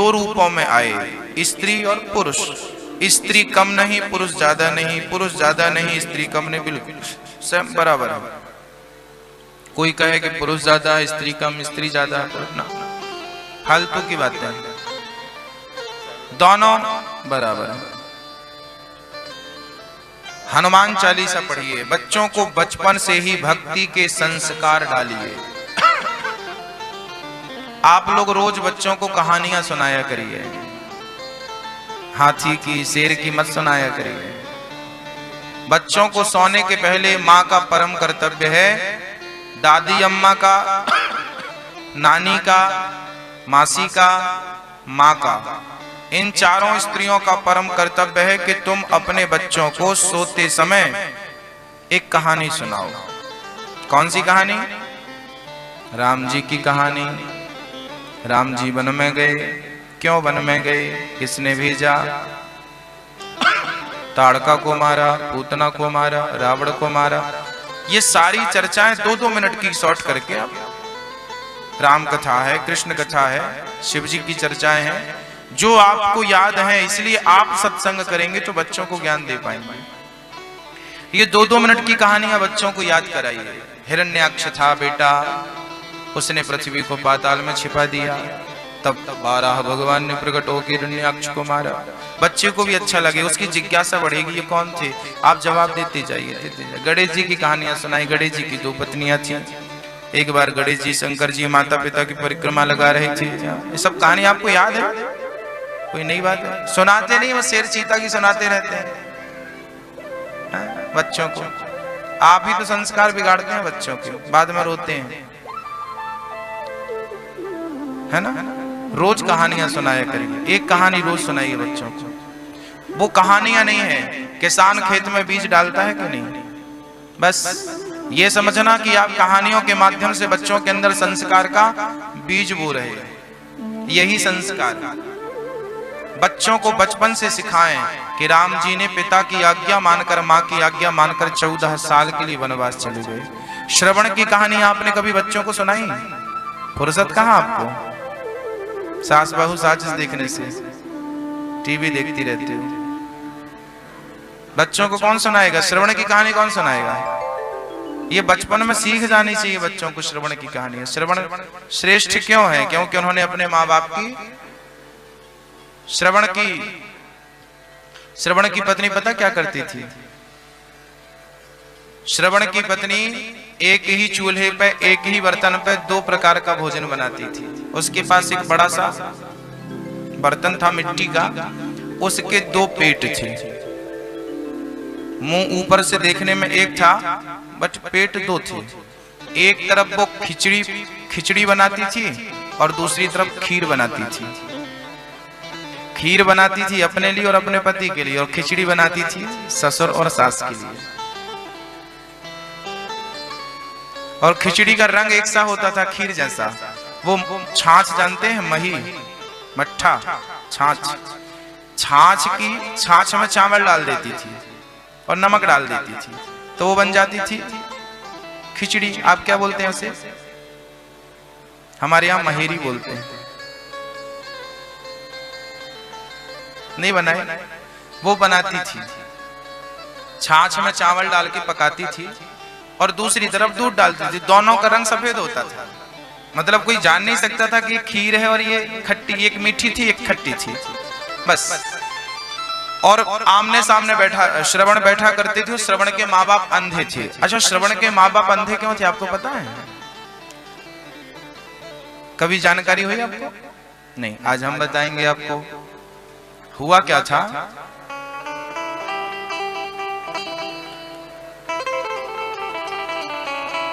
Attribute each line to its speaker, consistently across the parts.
Speaker 1: दो रूपों में आए, स्त्री और पुरुष। स्त्री कम नहीं, पुरुष ज्यादा नहीं, पुरुष ज्यादा नहीं, स्त्री कम नहीं, बिल्कुल सब बराबर है। कोई कहे कि पुरुष ज्यादा है, स्त्री कम, स्त्री ज्यादा है, ना, फालतू की बातें हैं, दोनों बराबर है। हनुमान चालीसा पढ़िए, बच्चों को बचपन से ही भक्ति के संस्कार डालिए। आप लोग रोज बच्चों को कहानियां सुनाया करिए, हाथी की, शेर की मत सुनाया करिए। बच्चों को सोने के पहले माँ का परम कर्तव्य है, दादी अम्मा का, नानी का, मासी का, माँ का, इन चारों स्त्रियों का परम कर्तव्य है कि तुम अपने बच्चों को सोते समय एक कहानी सुनाओ। कौन सी कहानी? राम जी की कहानी। राम जी वन में गए, क्यों वन में गए, किसने भेजा, ताड़का को मारा, पूतना को मारा, रावण को मारा, ये सारी चर्चाएं 2-2 मिनट की शॉर्ट करके आप, राम कथा है, कृष्ण कथा है, शिव जी की चर्चाएं हैं, जो आपको याद है, इसलिए आप सत्संग करेंगे तो बच्चों को ज्ञान दे पाएंगे। ये 2-2 मिनट की कहानियां बच्चों को याद कराइए। हिरण्याक्ष था बेटा, उसने पृथ्वी को पाताल में छिपा दिया, तब 12 भगवान ने प्रकट होकर हिरण्याक्ष को मारा। बच्चे को भी अच्छा लगे, उसकी जिज्ञासा बढ़ेगी, ये कौन थे, आप जवाब देते जाइए। गणेश जी की कहानियां सुनाई। गणेश जी की 2 पत्नियां थी। एक बार गणेश जी शंकर जी माता पिता की परिक्रमा लगा रहे थे। ये सब कहानी आपको याद है? कोई नई बात है? सुनाते नहीं, वो शेर चीता की सुनाते रहते हैं बच्चों को। आप ही तो संस्कार बिगाड़ते हैं बच्चों के, बाद में रोते हैं, है ना? रोज कहानियां सुनाया करिए, एक कहानी रोज सुनाइए बच्चों को। वो कहानियां नहीं है, किसान खेत में बीज डालता है कि नहीं, बस ये समझना कि आप कहानियों के माध्यम से बच्चों के अंदर संस्कार का बीज बो रहे हैं। यही संस्कार बच्चों को बचपन से सिखाएं कि राम जी ने पिता की आज्ञा मानकर, माँ की आज्ञा मानकर 14 साल के लिए वनवास चले गए। श्रवण की कहानी आपने कभी बच्चों को सुनाई? फुर्सत कहाँ आपको, सास बहू साजिश देखने से, टीवी देखती रहती हो। बच्चों को कौन सुनाएगा? श्रवण की कहानी कौन सुनाएगा? ये बचपन में सीख जानी चाहिए बच्चों को श्रवण की कहानी। श्रवण श्रेष्ठ क्यों है? क्योंकि उन्होंने अपने माँ बाप की श्रवण की पत्नी पता क्या करती थी? श्रवण की पत्नी एक ही चूल्हे पे, एक ही बर्तन पे 2 प्रकार का भोजन बनाती थी। उसके पास एक बड़ा सा बर्तन था मिट्टी का, उसके 2 पेट थे। मुंह ऊपर से देखने में एक था, बट पेट 2 थे। एक तरफ वो खिचड़ी बनाती थी और दूसरी तरफ खीर बनाती थी। खीर बनाती थी अपने लिए और अपने पति के लिए, और खिचड़ी बनाती थी ससुर और सास के लिए। और खिचड़ी का रंग एक सा होता था खीर जैसा। वो छाछ जानते हैं, मही, मट्ठा, छाछ में चावल डाल देती थी और नमक डाल देती थी, तो वो बन जाती थी खिचड़ी। आप क्या बोलते हैं उसे? हमारे यहाँ महेरी बोलते हैं। नहीं बनाए? वो बनाती थी, छाछ में चावल डाल के पकाती थी और दूसरी तरफ दूध डालती थी। दोनों का रंग सफेद होता था, मतलब कोई जान नहीं सकता था कि ये खीर है और ये खट्टी, एक मीठी थी एक खट्टी थी, बस। और आमने सामने श्रवण बैठा करते थे। श्रवण के माँ बाप अंधे थे। अच्छा, श्रवण के माँ बाप अंधे क्यों थे आपको पता है? कभी जानकारी हुई आपको? नहीं, आज हम बताएंगे आपको। हुआ क्या था,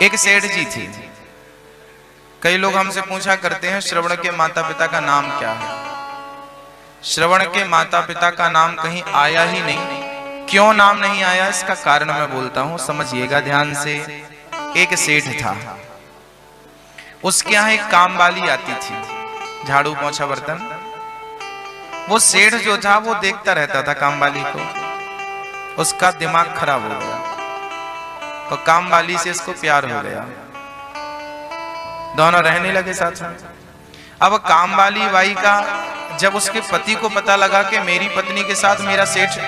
Speaker 1: एक सेठ जी थी। कई लोग हमसे पूछा करते हैं श्रवण के माता पिता का नाम क्या है? श्रवण के माता पिता का नाम कहीं आया ही नहीं। क्यों नाम नहीं आया, इसका कारण मैं बोलता हूं, समझिएगा ध्यान से। एक सेठ था, उसके यहाँ एक कामवाली आती थी, झाड़ू पोंछा बर्तन। वो सेठ जो था वो देखता रहता था कामवाली को, उसका दिमाग खराब हो गया तो कामवाली से इसको प्यार हो गया, दोनों रहने लगे साथ में। अब कामवाली बाई का जब उसके पति को पता लगा कि मेरी पत्नी के साथ मेरा सेठ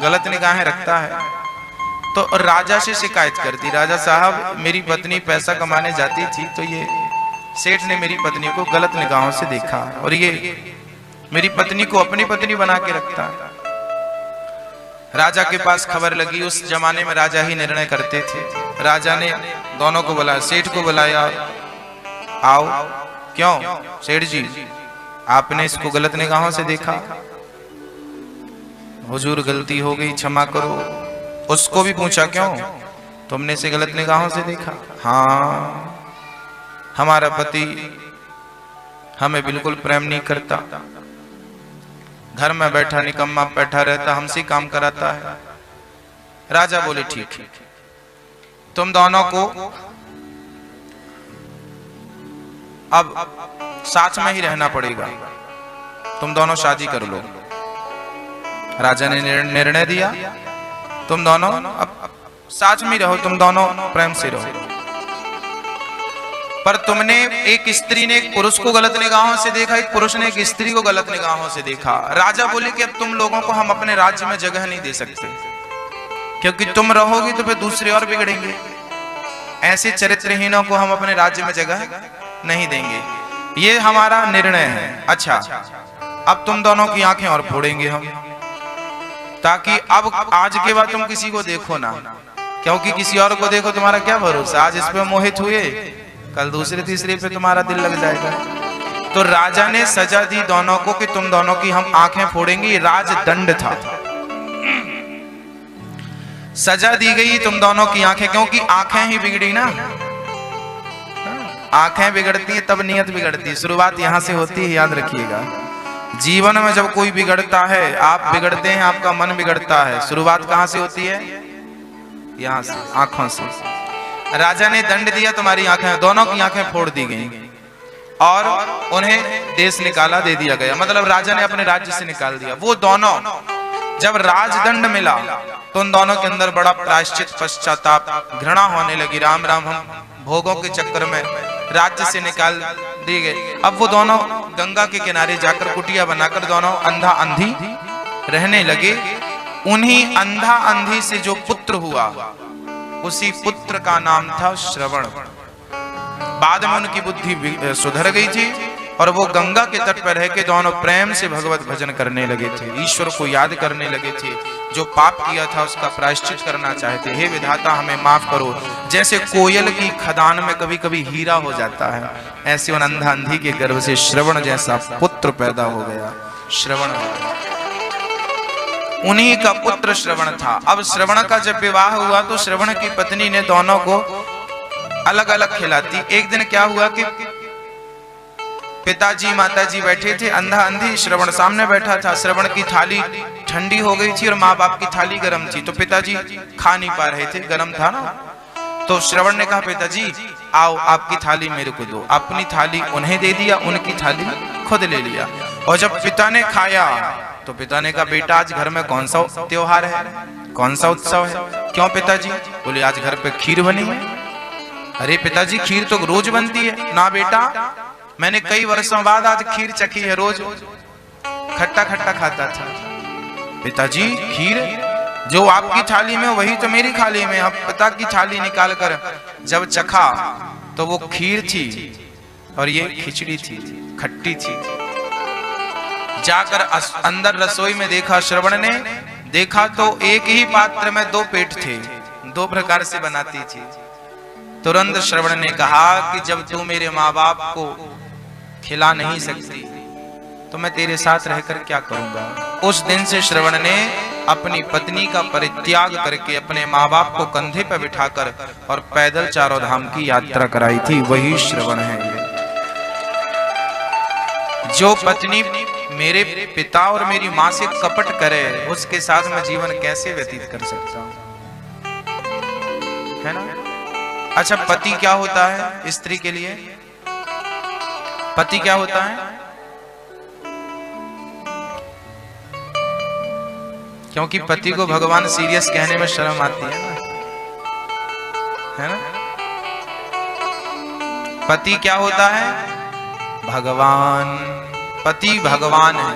Speaker 1: गलत निगाहें रखता है, तो राजा से शिकायत कर दी, राजा साहब मेरी पत्नी पैसा कमाने जाती थी तो ये सेठ ने मेरी पत्नी को गलत निगाहों से देखा और ये मेरी पत्नी को अपनी पत्नी बना के रखता है। राजा के पास खबर लगी, उस जमाने में राजा ही निर्णय करते थे। राजा ने दोनों को बुलाया, सेठ को बुलाया, आओ। क्यों सेठ जी, आपने इसको गलत निगाहों से देखा? हुजूर गलती हो गई, क्षमा करो। उसको भी पूछा, क्यों तुमने इसे गलत निगाहों से देखा? हाँ, हमारा पति हमें बिल्कुल प्रेम नहीं करता, घर में बैठा निकम्मा बैठा रहता, हमसे काम कराता है। राजा बोले ठीक है, तुम दोनों को अब साथ में ही रहना पड़ेगा, तुम दोनों शादी कर लो। राजा ने निर्णय दिया, तुम दोनों अब साथ में रहो, तुम दोनों प्रेम से रहो। पर तुमने, एक स्त्री ने एक पुरुष को गलत निगाहों से देखा, एक पुरुष ने एक स्त्री को गलत निगाहों से देखा। राजा बोले कि अब तुम लोगों को हम अपने राज्य में जगह नहीं दे सकते, क्योंकि तुम रहोगी तो फिर दूसरे और बिगड़ेंगे। ऐसे चरित्रहीनों को हम अपने राज्य में जगह नहीं देंगे, ये हमारा निर्णय है। अच्छा, अब तुम दोनों की आंखें और फोड़ेंगे हम, ताकि अब आज के बाद तुम किसी को देखो ना, क्योंकि किसी और को देखो तुम्हारा क्या भरोसा। आज इस पे मोहित हुए, कल दूसरे तीसरे पे तुम्हारा दिल लग जाएगा। तो राजा ने सजा दी दोनों को कि तुम दोनों की हम आंखें फोड़ेंगे। ये राजदंड था, सजा दी गई तुम दोनों की आंखें, क्योंकि आंखें ही बिगड़ी ना, आंखें बिगड़ती है तब नियत बिगड़ती है। शुरुआत यहां से होती है, याद रखिएगा। जीवन में जब कोई बिगड़ता है, आप बिगड़ते हैं, आपका मन बिगड़ता है, शुरुआत कहां से होती है? यहां से, आंखों से। राजा ने दंड दिया, तुम्हारी आंखें, दोनों की आंखें फोड़ दी गई और उन्हें देश निकाला दे दिया गया, मतलब राजा ने अपने राज्य से निकाल दिया। वो दोनों, जब राजदंड मिला तो उन दोनों के अंदर बड़ा प्रायश्चित, पश्चाताप, घृणा होने लगी। राम राम, हम भोगों के चक्कर में राज्य से निकाल दिए गए। अब वो दोनों गंगा के किनारे जाकर कुटिया बनाकर दोनों अंधा अंधी रहने लगे। उन्हीं अंधा अंधी से जो पुत्र हुआ, उसी पुत्र का नाम था श्रवण। बाद में उनकी बुद्धि सुधर गई थी और वो गंगा के तट पर रह के दोनों प्रेम से भगवत भजन करने लगे थे, ईश्वर को याद करने लगे थे। जो पाप किया था उसका प्रायश्चित करना चाहते। हे विधाता हमें माफ करो। जैसे कोयल की खदान में कभी कभी हीरा हो जाता है, ऐसे उन अंधा अंधी के गर्भ से श्रवण जैसा पुत्र पैदा हो गया। श्रवण उन्हीं का पुत्र श्रवण था। अब श्रवण का जब विवाह हुआ तो श्रवण की पत्नी ने दोनों को अलग अलग खिलाती। एक दिन क्या हुआ कि पिताजी माताजी बैठे थे, अंधा अंधी, श्रवण सामने बैठा था। श्रवण की थाली ठंडी हो गई थी और माँ बाप की थाली गर्म थी, तो पिताजी खा नहीं पा रहे थे, गर्म था ना। तो श्रवण ने कहा, पिताजी आओ आपकी थाली मेरे को दो। अपनी थाली उन्हें दे दिया, उनकी थाली खुद ले लिया। और जब पिता ने खाया तो पिता ने कहा, बेटा आज घर में कौन सा त्योहार है, कौन सा उत्सव है? क्यों पिताजी? बोले आज घर पे खीर बनी है। अरे पिताजी खीर तो रोज बनती है ना। बेटा मैंने कई वर्षों बाद आज खीर चखी है, रोज खट्टा खट्टा खाता था। पिताजी खीर जो आपकी थाली में वही तो मेरी थाली में। अब पिता की थाली निकाल कर जब चखा तो वो खीर थी और ये खिचड़ी थी, खट्टी थी। जाकर अंदर रसोई में देखा, श्रवण ने देखा तो एक ही पात्र में दो पेट थे, दो प्रकार से बनाती थी। तुरंत श्रवण ने कहा कि जब तू मेरे माँ बाप को खिला नहीं सकती तो मैं तेरे साथ रहकर क्या करूंगा। उस दिन से श्रवण ने अपनी पत्नी का परित्याग करके अपने माँ बाप को कंधे पर बिठाकर और पैदल चारों धाम की यात्रा कराई थी। वही श्रवण है। जो पत्नी मेरे पिता और मेरी माँ से कपट करे, उसके साथ मैं जीवन कैसे व्यतीत कर सकता हूं, है ना। अच्छा, पति क्या होता है स्त्री के लिए? पति क्या होता है? क्योंकि पति को भगवान सीरियस कहने में शर्म आती है ना, है ना। पति क्या होता है? भगवान। पति भगवान है।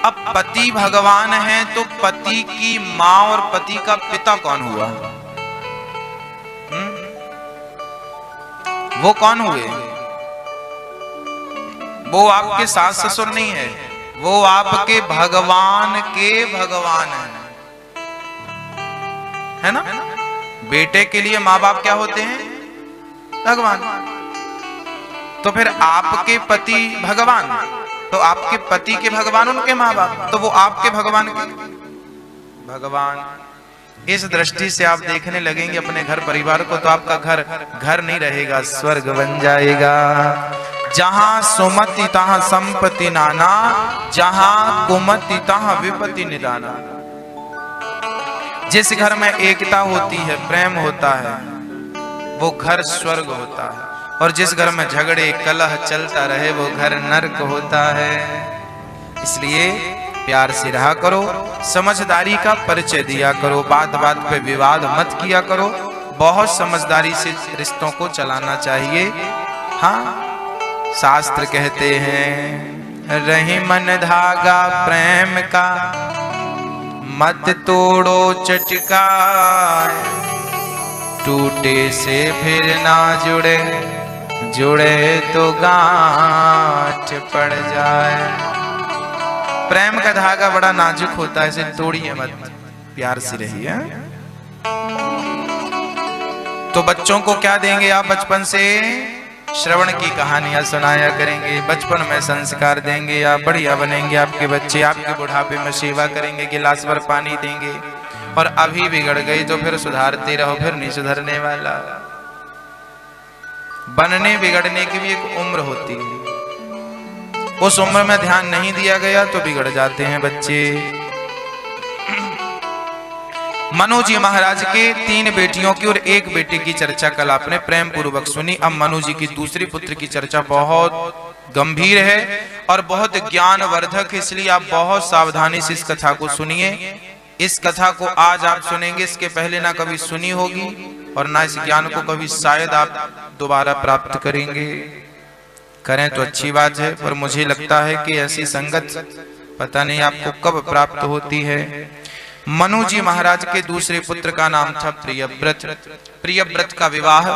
Speaker 1: अब पति भगवान है तो पति की माँ और पति का पिता कौन हुआ? वो कौन हुए? वो आपके सास ससुर नहीं है, वो आपके भगवान के भगवान है ना? बेटे के लिए माँ बाप क्या होते हैं? भगवान। तो फिर आपके पति भगवान, तो आपके पति के भगवान उनके माँ बाप, तो वो आपके भगवान के भगवान। इस दृष्टि से आप देखने लगेंगे अपने घर परिवार को, तो आपका घर घर नहीं रहेगा, स्वर्ग बन जाएगा। जहां सुमति तहां संपत्ति नाना, जहां कुमति तहां विपत्ति निदाना। जिस घर में एकता होती है, प्रेम होता है, वो घर स्वर्ग होता है। और जिस घर में झगड़े कलह चलता रहे, वो घर नरक होता है। इसलिए प्यार से रहा करो, समझदारी का परिचय दिया करो, बात बात पे विवाद मत किया करो, बहुत समझदारी से रिश्तों को चलाना चाहिए। हाँ, शास्त्र कहते हैं रही मन धागा प्रेम का, मत तोड़ो चटका, टूटे से फिर ना जुड़े, जुड़े तो गांठ पड़ जाए। प्रेम का धागा बड़ा नाजुक होता है, इसे तोड़िए मत, प्यार से रहिए। तो बच्चों को क्या देंगे आप? बचपन से श्रवण की कहानियां सुनाया करेंगे, बचपन में संस्कार देंगे, आप बढ़िया बनेंगे। आपके बच्चे आपके बुढ़ापे में सेवा करेंगे, गिलास भर पानी देंगे। और अभी बिगड़ गई तो फिर सुधारते रहो, फिर नहीं सुधरने वाला। बनने बिगड़ने की भी एक उम्र होती है, उस उम्र में ध्यान नहीं दिया गया तो बिगड़ जाते हैं बच्चे। मनु जी महाराज के 3 बेटियों की और 1 बेटे की चर्चा कल आपने प्रेम पूर्वक सुनी। अब मनु जी की दूसरी पुत्र की चर्चा बहुत गंभीर है और बहुत ज्ञानवर्धक है, इसलिए आप बहुत सावधानी से इस कथा को सुनिए। इस कथा को आज आप सुनेंगे, इसके पहले ना कभी सुनी होगी और ना इस ज्ञान को कभी शायद आप दोबारा प्राप्त करेंगे। करें तो अच्छी बात है, पर मुझे लगता है कि ऐसी संगत पता नहीं आपको कब प्राप्त होती है। मनु जी महाराज के दूसरे पुत्र का नाम था प्रियव्रत। प्रियव्रत का विवाह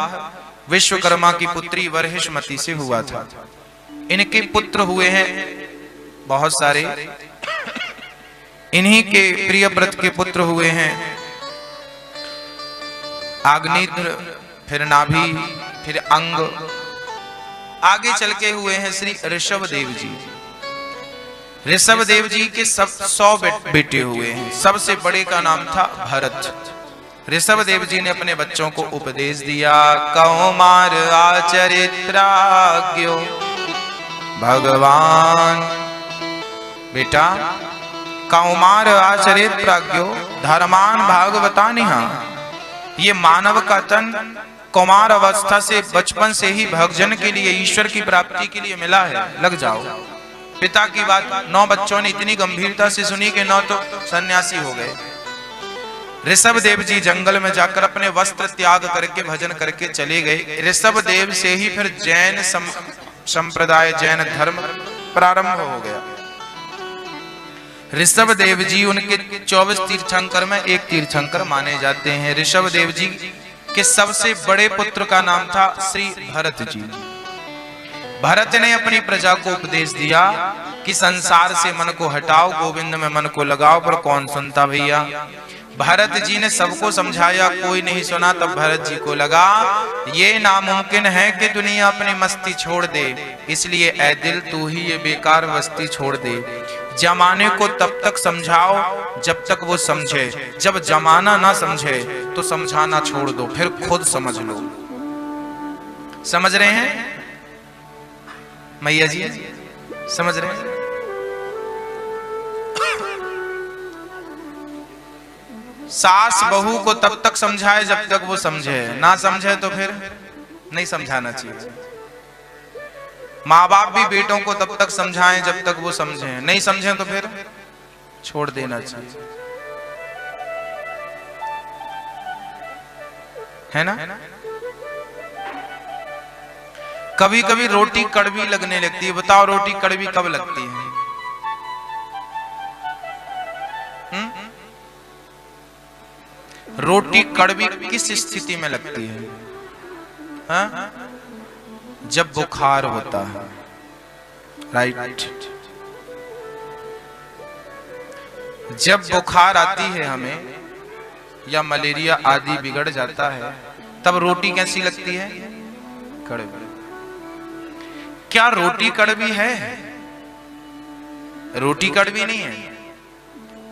Speaker 1: विश्वकर्मा की पुत्री वर्हिष्मति से हुआ था। इनके पुत्र हुए हैं बहुत सारे। इन्हीं के प्रियव्रत के पुत्र हुए हैं आग्नेत्र, फिर नाभि, फिर अंग। आगे चल के हुए हैं श्री ऋषभ देव जी। ऋषभ देव जी के सब 100 बेटे हुए हैं। सबसे बड़े का नाम था भरत। ऋषभ देव जी ने अपने बच्चों को उपदेश दिया, कौमार आचरित्राज्ञो भगवान। बेटा, कौमार आचरित प्राज्ञो धर्मान भागवता निहा। ये मानव का तन कौमार अवस्था से, बचपन से ही भक्तजन के लिए, ईश्वर की प्राप्ति के लिए मिला है, लग जाओ। पिता की बात 9 बच्चों ने इतनी गंभीरता से सुनी कि 9 तो सन्यासी हो गए। ऋषभ देव जी जंगल में जाकर अपने वस्त्र त्याग करके भजन करके चले गए। ऋषभ देव से ही फिर जैन संप्रदाय, जैन धर्म प्रारंभ हो गया। ऋषभ देव जी उनके 24 तीर्थंकर में एक तीर्थंकर माने जाते हैं। ऋषभ देव जी के सबसे बड़े पुत्र का नाम था श्री भरत जी। भरत ने अपनी प्रजा को उपदेश दिया कि संसार से मन को हटाओ, गोविंद में मन को लगाओ, पर कौन सुनता भैया। भरत जी ने सबको समझाया, कोई नहीं सुना। तब भरत जी को लगा ये नामुमकिन है कि दुनिया अपनी मस्ती छोड़ दे, इसलिए ऐ दिल तू ही ये बेकार मस्ती छोड़ दे। जमाने को तब तक समझाओ जब तक वो समझे, जब जमाना ना समझे तो समझाना छोड़ दो, फिर खुद समझ लो। समझ रहे हैं मैया जी? समझ रहे हैं? सास बहू को तब तक समझाए जब तक वो समझे, ना समझे तो फिर नहीं समझाना चाहिए। माँ बाप भी बेटों को तब तक समझाएं जब तक वो समझे, नहीं समझे तो फिर छोड़ देना चाहिए, है ना? कभी कभी रोटी कड़वी लगने लगती है। बताओ रोटी कड़वी कब लगती है? रोटी कड़वी किस स्थिति में लगती है? हा? जब बुखार होता है, राइट। जब बुखार आती है हमें या मलेरिया आदि बिगड़ जाता है, तब रोटी कैसी लगती है? कड़वी। क्या रोटी कड़वी है? रोटी कड़वी नहीं है।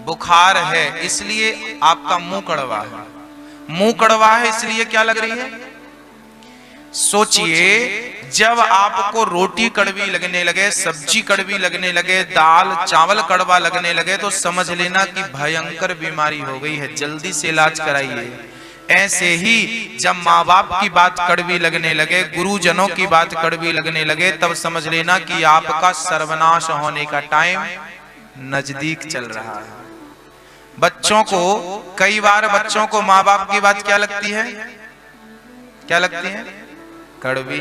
Speaker 1: बुखार है इसलिए आपका मुंह कड़वा है। मुंह कड़वा है इसलिए क्या लग रही है? सोचिए, जब आपको रोटी कड़वी लगने लगे, सब्जी कड़वी लगने लगे, दाल चावल कड़वा लगने लगे, तो समझ लेना कि भयंकर बीमारी हो गई है, जल्दी से इलाज कराइए। ऐसे ही जब माँ बाप की बात कड़वी लगने लगे, गुरुजनों की बात कड़वी लगने लगे, तब समझ लेना कि आपका सर्वनाश होने का टाइम नजदीक चल रहा है। बच्चों को, कई बार बच्चों को माँ बाप की बात क्या लगती है? क्या लगती है? कड़वी।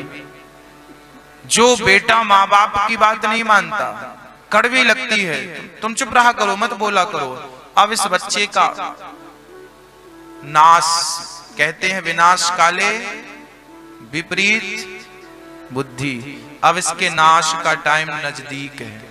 Speaker 1: जो बेटा माँ बाप की बात नहीं मानता, कड़वी लगती है। तुम चुप रहा करो, मत बोला करो। अब इस बच्चे का नाश, कहते हैं विनाश काले विपरीत बुद्धि, अब इसके नाश का टाइम नजदीक है।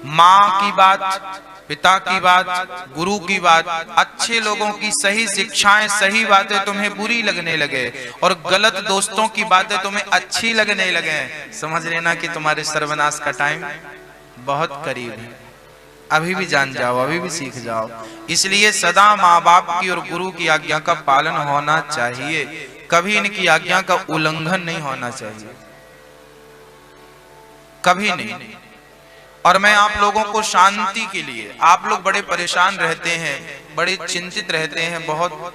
Speaker 1: माँ की बात, पिता की बात, गुरु की बात, अच्छे लोगों की सही शिक्षाएं, सही बातें तुम्हें बुरी लगने लगे और गलत दोस्तों की बातें तुम्हें अच्छी लगने लगे, समझ लेना कि तुम्हारे सर्वनाश का टाइम बहुत करीब है। अभी भी जान जाओ, अभी भी सीख जाओ। इसलिए सदा माँ बाप की और गुरु की आज्ञा का पालन होना चाहिए, कभी इनकी आज्ञा का उल्लंघन नहीं होना चाहिए, कभी नहीं। और मैं आप लोगों को शांति के लिए, आप लोग बड़े परेशान रहते हैं, बड़े चिंतित रहते हैं, बहुत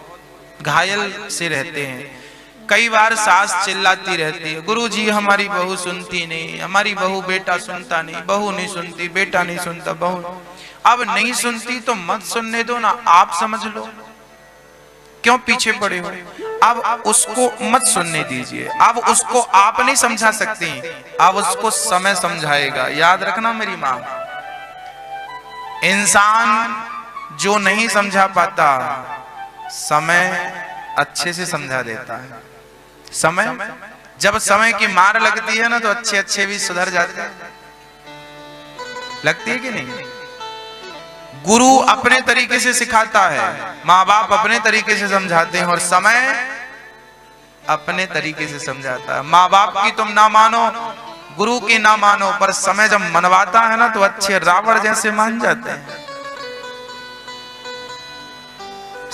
Speaker 1: घायल से रहते हैं। कई बार सास चिल्लाती रहती है, गुरुजी हमारी बहू सुनती नहीं, हमारी बहू, बेटा सुनता नहीं, बहू नहीं सुनती, बेटा नहीं सुनता, बहू। अब नहीं सुनती तो मत सुनने दो ना, आप समझ लो, क्यों पीछे पड़े हो? अब उसको मत सुनने दीजिए। अब उसको आप नहीं समझा सकती, अब उसको समय समझाएगा। याद रखना मेरी माँ, इंसान जो नहीं समझा पाता, समय अच्छे से समझा देता है। समय, जब समय की मार लगती है ना, तो अच्छे अच्छे भी सुधर जाते हैं। लगती है कि नहीं? गुरु अपने तरीके से सिखाता है, माँ बाप अपने तरीके से समझाते हैं, और समय अपने तरीके से समझाता है। माँ बाप की तुम ना मानो, गुरु की ना मानो, पर समय जब मनवाता है ना, तो अच्छे रावण जैसे मान जाते हैं।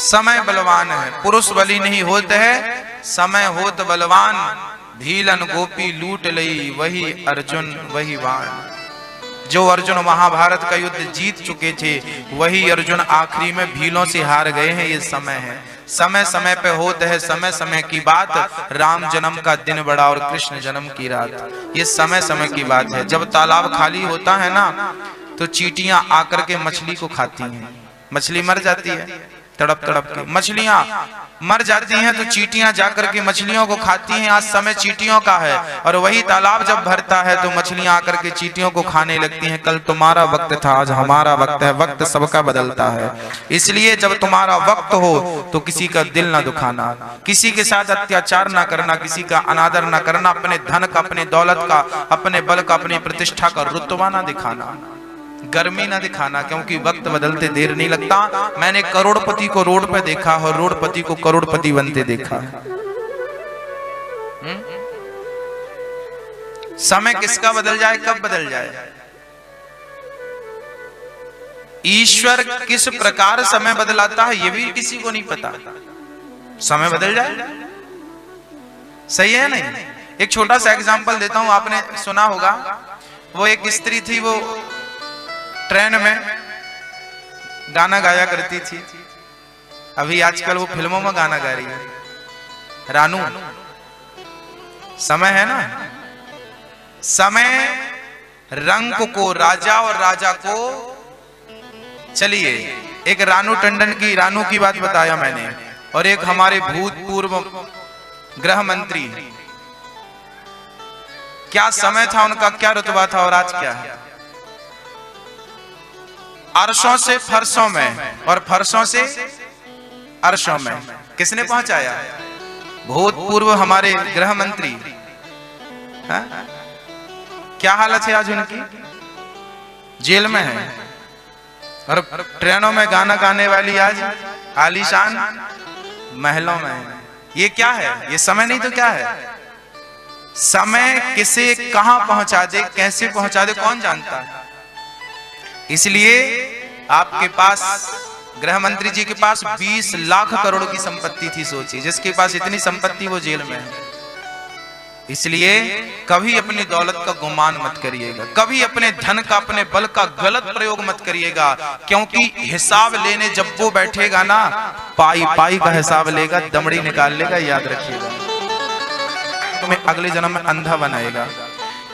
Speaker 1: समय बलवान है, पुरुष बली नहीं होते है, समय होत बलवान। भीलन गोपी लूट लई, वही अर्जुन वही बाण। जो अर्जुन महाभारत का युद्ध जीत चुके थे, वही अर्जुन आखिरी में भीलों से हार गए हैं। ये समय है, समय समय पे होता है समय समय की बात। राम जन्म का दिन बड़ा और कृष्ण जन्म की रात, ये समय समय की बात है। जब तालाब खाली होता है ना, तो चींटियां आकर के मछली को खाती हैं। मछली मर जाती है, तड़प तड़प के मछलियां मर जाती हैं, तो चींटियां जाकर के मछलियों को खाती हैं। आज समय चींटियों का है, और वही तालाब जब भरता है तो मछलियां आकर के चींटियों को खाने लगती हैं। कल तुम्हारा वक्त था, आज हमारा वक्त है, वक्त सबका बदलता है। इसलिए जब तुम्हारा वक्त हो तो किसी का दिल ना दुखाना, किसी के साथ अत्याचार ना करना, किसी का अनादर ना करना, अपने धन का, अपने दौलत का, अपने बल का, अपनी प्रतिष्ठा का रुतबा ना दिखाना, गर्मी ना दिखाना, क्योंकि वक्त बदलते देर नहीं लगता। मैंने करोड़पति को रोड पे देखा और रोडपति को करोड़पति बनते देखा। समय किसका बदल जाए, कब बदल जाए, ईश्वर किस प्रकार समय बदलाता है ये भी किसी को नहीं पता। समय बदल जाए, सही है नहीं? एक छोटा सा एग्जांपल देता हूं, आपने सुना होगा, वो एक स्त्री थी, वो ट्रेन में गाना गाया करती थी। अभी आजकल वो फिल्मों में गाना गा रही है, रानू। समय है ना, समय रंग को, राजा और राजा को। चलिए, एक रानू टंडन की, रानू की बात बताया मैंने, और एक हमारे भूतपूर्व गृह मंत्री क्या समय था उनका, क्या रुतबा था और आज क्या है। अर्शों से फर्शों में और फर्शों से अर्शों में किसने पहुंचाया? भूतपूर्व हमारे गृह मंत्री। हा? क्या हालत है आज उनकी? जेल में है और ट्रेनों में गाना गाने वाली आज आलीशान महलों में है। ये क्या है? ये समय नहीं तो क्या है? समय किसे कहां पहुंचा दे, कैसे पहुंचा दे, कौन जानता है। इसलिए आपके पास, गृह मंत्री जी के पास 20 लाख करोड़ की संपत्ति थी। सोचिए, जिसके पास इतनी संपत्ति वो जेल में है। इसलिए कभी अपनी दौलत का गुमान मत करिएगा, कभी अपने धन का, अपने बल का गलत प्रयोग मत करिएगा, क्योंकि हिसाब लेने जब वो बैठेगा ना, पाई पाई का हिसाब लेगा, दमड़ी निकाल लेगा। याद रखिएगा, तुम्हें अगले जन्म में अंधा बनाएगा।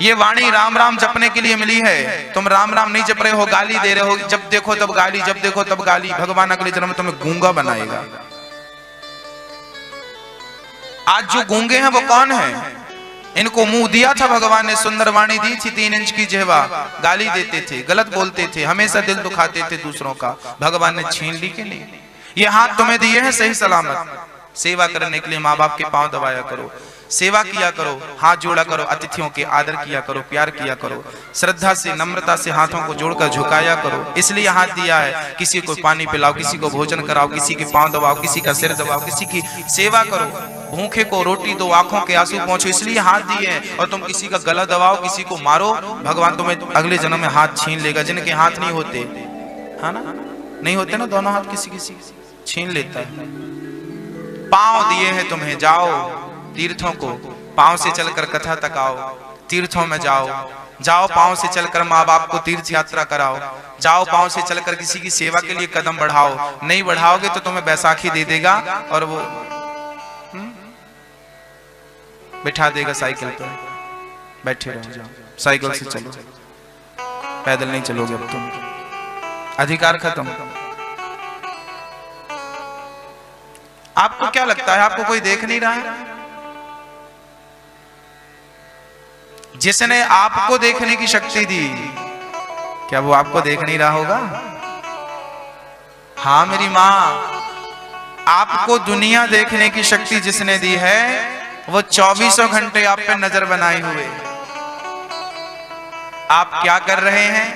Speaker 1: ये वाणी राम राम जपने के लिए मिली है। तुम राम राम नहीं जप रहे हो, गाली दे रहे हो, जब देखो तब गाली, जब देखो तब गाली। भगवान अगले जन्म में तुम्हें गूंगा बनाएगा। आज जो गूंगे हैं वो कौन है? इनको मुंह दिया था भगवान ने, सुंदर वाणी दी थी, 3 इंच की जिह्वा। गाली देते थे, गलत बोलते थे, हमेशा दिल दुखाते थे दूसरों का। भगवान ने छीन ली कि नहीं? ये हाथ तुम्हें दिए हैं सही सलामत सेवा करने के लिए। माँ बाप के पांव दबाया करो, सेवा किया करो, हाथ जोड़ा करो, अतिथियों के आदर किया करो, प्यार किया करो, श्रद्धा से, नम्रता से हाथों को जोड़कर झुकाया करो। इसलिए हाथ दिया है। किसी को पानी पिलाओ, किसी को भोजन कराओ, किसी के पांव दबाओ, किसी का सिर दबाओ, किसी की सेवा करो, भूखे को रोटी दो, आंखों के आंसू पहुंचो। इसलिए हाथ दिए हैं। और तुम किसी का गला दबाओ, किसी को मारो, भगवान तुम्हें अगले जन्म में हाथ छीन लेगा। जिनके हाथ नहीं होते, है ना, नहीं होते ना दोनों हाथ, किसी किसी छीन लेता है। पांव दिए हैं तुम्हें, जाओ तीर्थों को, पांव से चलकर कथा तक आओ, तीर्थों में जाओ, जाओ पांव से चलकर माँ बाप को तीर्थ यात्रा कराओ, जाओ पांव से चलकर किसी की सेवा के लिए कदम बढ़ाओ। नहीं बढ़ाओगे तो तुम्हें बैसाखी दे देगा और वो बिठा देगा साइकिल पर, बैठे रहो, जाओ साइकिल से चलो, पैदल नहीं चलोगे अब तुम, अधिकार खत्म। आपको क्या लगता है, आपको कोई देख नहीं रहा है? जिसने आपको देखने की शक्ति दी, क्या वो आपको देख नहीं रहा होगा? हाँ मेरी माँ, आपको दुनिया देखने की शक्ति जिसने दी है, वो 24 घंटे आप पे नजर बनाए हुए। आप क्या कर रहे हैं,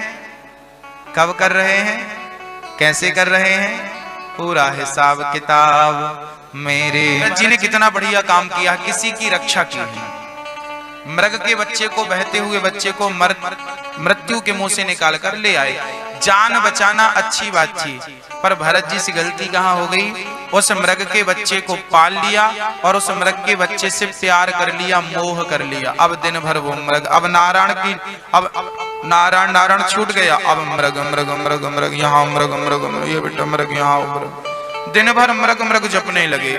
Speaker 1: कब कर रहे हैं, कैसे कर रहे हैं, पूरा हिसाब किताब मेरे जी ने कितना बढ़िया काम किया, किसी की रक्षा की है। मृग के बच्चे को, बहते हुए बच्चे को मृत्यु के मुंह से निकाल कर ले आए। जान बचाना अच्छी बात थी, पर भरत जी से गलती कहां हो गई? उस मृग के बच्चे को पाल लिया और उस मृग के बच्चे से प्यार कर लिया, मोह कर लिया। अब दिन भर वो मृग, अब नारायण की, अब नारायण नारायण छूट गया, अब मृग मृग मृग मृग, यहाँ मृग मृग मृग, ये बेटा मृग, यहाँ मृग, दिन भर मृग मृग जपने लगे।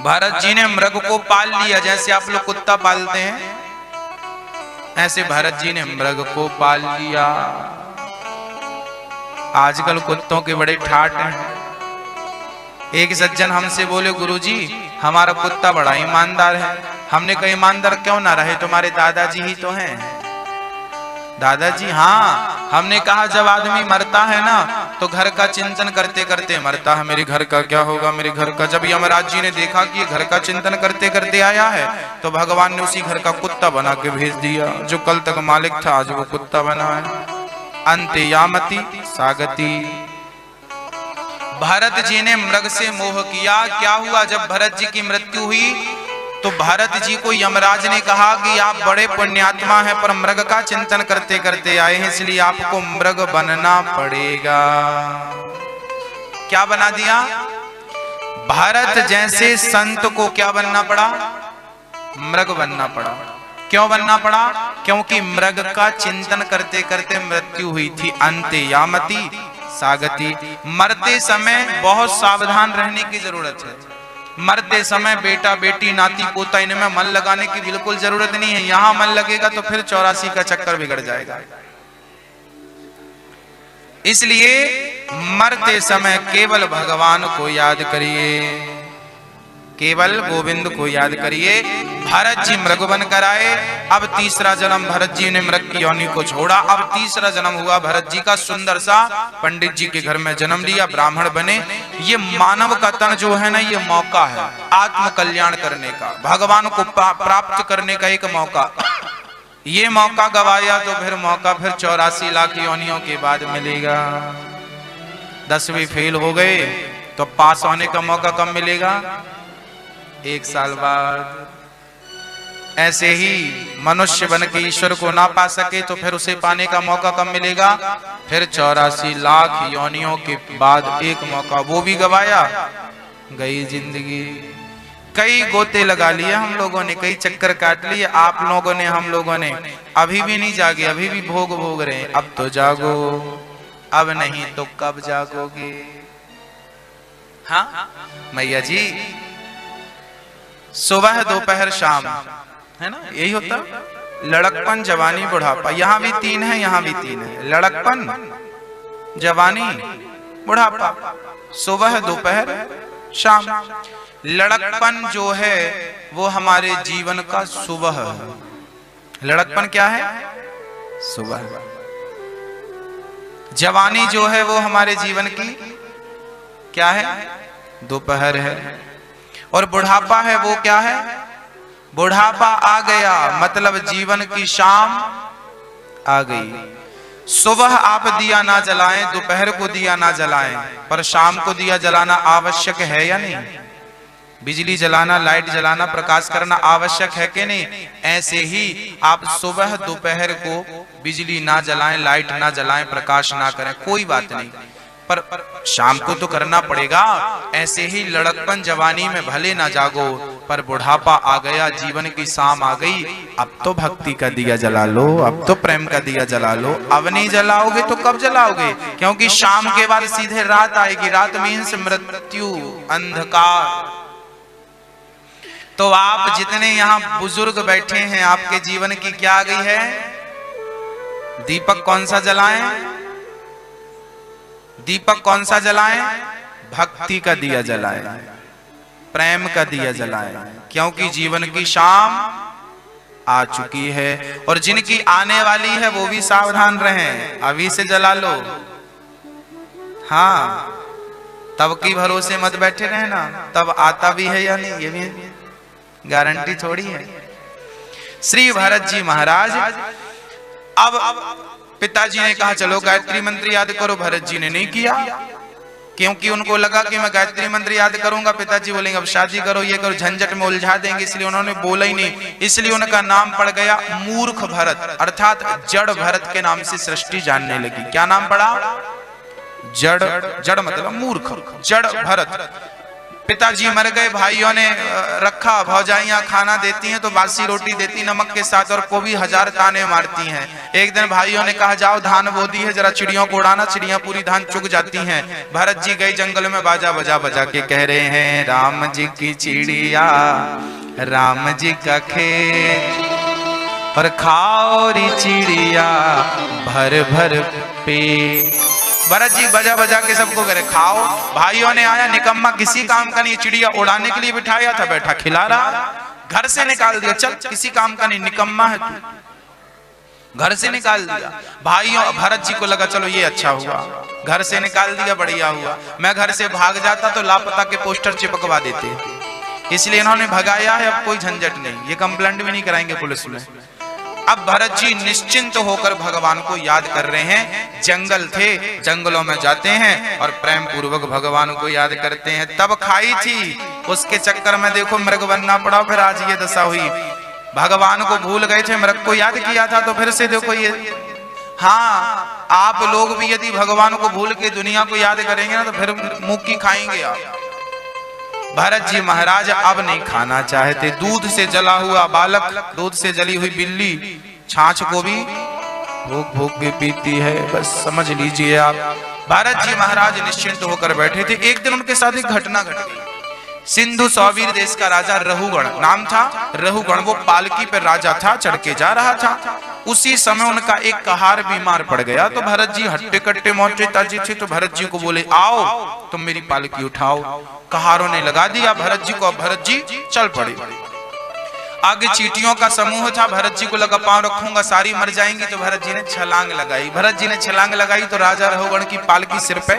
Speaker 1: भरत जी ने मृग को पाल लिया, जैसे आप लोग कुत्ता पालते हैं, ऐसे भरत जी ने मृग को पाल लिया। आजकल कुत्तों के बड़े ठाट हैं। एक सज्जन हमसे बोले, गुरुजी हमारा कुत्ता बड़ा ईमानदार है। हमने कहा ईमानदार क्यों ना रहे, तुम्हारे दादाजी ही तो हैं। दादाजी? हाँ। हमने कहा जब आदमी मरता है ना, तो घर का चिंतन करते करते मरता है, मेरे घर का क्या होगा, मेरे घर का। जब यमराज जी ने देखा कि ये घर का चिंतन करते करते आया है, तो भगवान ने उसी घर का कुत्ता बना के भेज दिया। जो कल तक मालिक था, आज वो कुत्ता बना है। अंते यामति सागति। भरत जी ने मृग से मोह किया। क्या हुआ? जब भरत जी की मृत्यु हुई तो भरत जी को यमराज ने कहा कि आप बड़े पुण्यात्मा हैं, पर मृग का चिंतन करते करते आए हैं, इसलिए आपको मृग बनना पड़ेगा। क्या बना दिया? भरत जैसे संत को क्या बनना पड़ा? मृग बनना पड़ा। क्यों बनना पड़ा? क्योंकि मृग का चिंतन करते करते मृत्यु हुई थी। अंते यामति सागति। मरते समय बहुत सावधान रहने की जरूरत है। मरते समय बेटा बेटी नाती पोता इनमें मन लगाने की बिल्कुल जरूरत नहीं है। यहां मन लगेगा तो फिर 84 का चक्कर बिगड़ जाएगा। इसलिए मरते समय केवल भगवान को याद करिए। केवल गोविंद को याद करिए। भरत जी मृग बन कर आए। अब तीसरा जन्म भरत जी ने मृग की योनि को छोड़ा। अब तीसरा जन्म हुआ भरत जी का। सुंदर सा पंडित जी के घर में जन्म लिया, ब्राह्मण बने। ये मानव का तन जो है ना, ये मौका है आत्म कल्याण करने का, भगवान को प्राप्त करने का एक मौका। ये मौका गवाया तो फिर मौका फिर 84 लाख योनियों के बाद मिलेगा। 10वीं फेल हो गए तो पास होने का मौका कब मिलेगा? 1 साल बाद। ऐसे ही मनुष्य बन के ईश्वर को ना पा सके तो फिर उसे पाने का मौका कब मिलेगा? फिर 84 लाख योनियों के बाद एक मौका, वो भी गवाया। गई जिंदगी। कई गोते लगा लिए हम लोगों ने, कई चक्कर काट लिए आप लोगों ने, हम लोगों ने। अभी भी नहीं जागे, अभी भी भोग रहे हैं। अब तो जागो, अब नहीं तो कब जागोगे? हाँ मैया जी, सुबह दोपहर शाम, है ना, यही होता। लड़कपन, जवानी, बुढ़ापा। यहाँ भी 3 है, यहाँ भी 3 है। लड़कपन, जवानी, बुढ़ापा, सुबह दोपहर शाम। लड़कपन जो है वो हमारे जीवन का सुबह है। लड़कपन क्या है? सुबह। जवानी जो है वो हमारे जीवन की क्या है? दोपहर है। और बुढ़ापा है वो क्या है? बुढ़ापा आ गया मतलब जीवन की शाम आ गई। सुबह आप दिया ना जलाएं, दोपहर को दिया ना जलाएं, पर शाम को दिया जलाना आवश्यक है या नहीं? बिजली जलाना, लाइट जलाना, प्रकाश करना आवश्यक है कि नहीं? ऐसे ही आप सुबह दोपहर को बिजली ना जलाएं, लाइट ना जलाएं, प्रकाश ना करें, कोई बात नहीं, पर शाम को तो करना पड़ेगा। ऐसे ही लड़कपन जवानी में भले ना जागो, पर बुढ़ापा आ गया, जीवन की शाम आ गई, अब तो भक्ति का दिया जला लो, अब तो प्रेम का दिया जला लो। अब नहीं जलाओगे तो कब जलाओगे? क्योंकि शाम के बाद सीधे रात आएगी। रात मीन्स मृत्यु, अंधकार। तो आप जितने यहाँ बुजुर्ग बैठे हैं, आपके जीवन की क्या आ गई है? दीपक कौन सा जलाएं? दीपक कौन सा जलाएं? भक्ति का दिया जलाएं, प्रेम का दिया जलाएं, क्योंकि जीवन की शाम आ चुकी है। और जिनकी आने वाली है वो भी सावधान रहें, अभी से जला लो। हाँ, तब की भरोसे मत बैठे रहना, तब आता भी है या नहीं, ये भी गारंटी थोड़ी है। श्री भरत जी महाराज, अब पिताजी ने कहा चलो गायत्री मंत्र याद करो। भरत जी ने नहीं किया, क्योंकि उनको लगा कि मैं गायत्री मंत्र याद करूंगा, पिताजी बोलेंगे अब शादी करो, ये करो, झंझट में उलझा देंगे, इसलिए उन्होंने बोला ही नहीं। इसलिए उनका नाम पड़ गया मूर्ख भरत, अर्थात जड़ भरत के नाम से सृष्टि जानने लगी। क्या नाम पड़ा? जड़। जड़ मतलब मूर्ख, जड़ भरत। पिताजी मर गए, भाइयों ने रखा, भौजाइयां खाना देती हैं तो बासी रोटी देती नमक के साथ, और को भी 1000 ताने मारती हैं। एक दिन भाइयों ने कहा जाओ धान बोदी है, जरा चिड़ियों को उड़ाना, चिड़ियां पूरी धान चुग जाती हैं। भरत जी गए जंगल में, बाजा बजा बजा के कह रहे हैं राम जी की चिड़िया, राम जी का खेत, और खाओ री चिड़िया भर भर पेट। भरत जी बजा बजा के सबको करे खाओ। भाइयों ने आया, निकम्मा किसी काम का नहीं, चिड़िया उड़ाने के लिए बिठाया था, बैठा खिला रहा, घर से निकाल दिया, चल किसी काम का नहीं, निकम्मा है तू, घर से निकाल दिया। भाइयों, भरत जी को लगा चलो ये अच्छा हुआ, घर से निकाल दिया, बढ़िया हुआ। मैं घर से भाग जाता तो लापता के पोस्टर चिपकवा देते, इसलिए इन्होंने भगाया है। अब कोई झंझट नहीं, ये कंप्लेंट भी नहीं कराएंगे पुलिस में। अब भरत जी निश्चिंत होकर भगवान को याद कर रहे हैं। जंगल थे, जंगलों में जाते हैं और प्रेम पूर्वक भगवान को याद करते हैं। तब खाई थी, उसके चक्कर में देखो मृग बनना पड़ा, फिर आज ये दशा हुई। भगवान को भूल गए थे, मृग को याद किया था, तो फिर से देखो ये। हाँ, आप लोग भी यदि भगवान को भूल के दुनिया को याद करेंगे ना, तो फिर मुंह की खाएंगे आप। भरत जी महाराज अब नहीं खाना चाहते। दूध से जला हुआ बालक, दूध से जली हुई बिल्ली छाछ को भी भूख भूख के पीती है, बस समझ लीजिए आप। भरत जी महाराज निश्चिंत होकर बैठे थे। एक दिन उनके साथ एक घटना घट गई। सिंधु सौवीर देश का राजा रहुगण नाम था। रहुगण वो पालकी पर राजा था, चढ़ के जा रहा था। उसी समय उनका एक कहार बीमार पड़ गया। तो भरत जी हट्टे कट्टे मोटे ताजे थे, तो भरत जी को बोले आओ तुम मेरी पालकी उठाओ। कहारों ने लगा दिया भरत जी को। अब भरत जी चल पड़े। आगे चींटियों का समूह था। भरत जी को लगा पांव रखूंगा सारी मर जाएंगी, तो भरत जी ने छलांग लगाई। भरत जी ने छलांग लगाई तो राजा रहुगण की पालकी सिर पे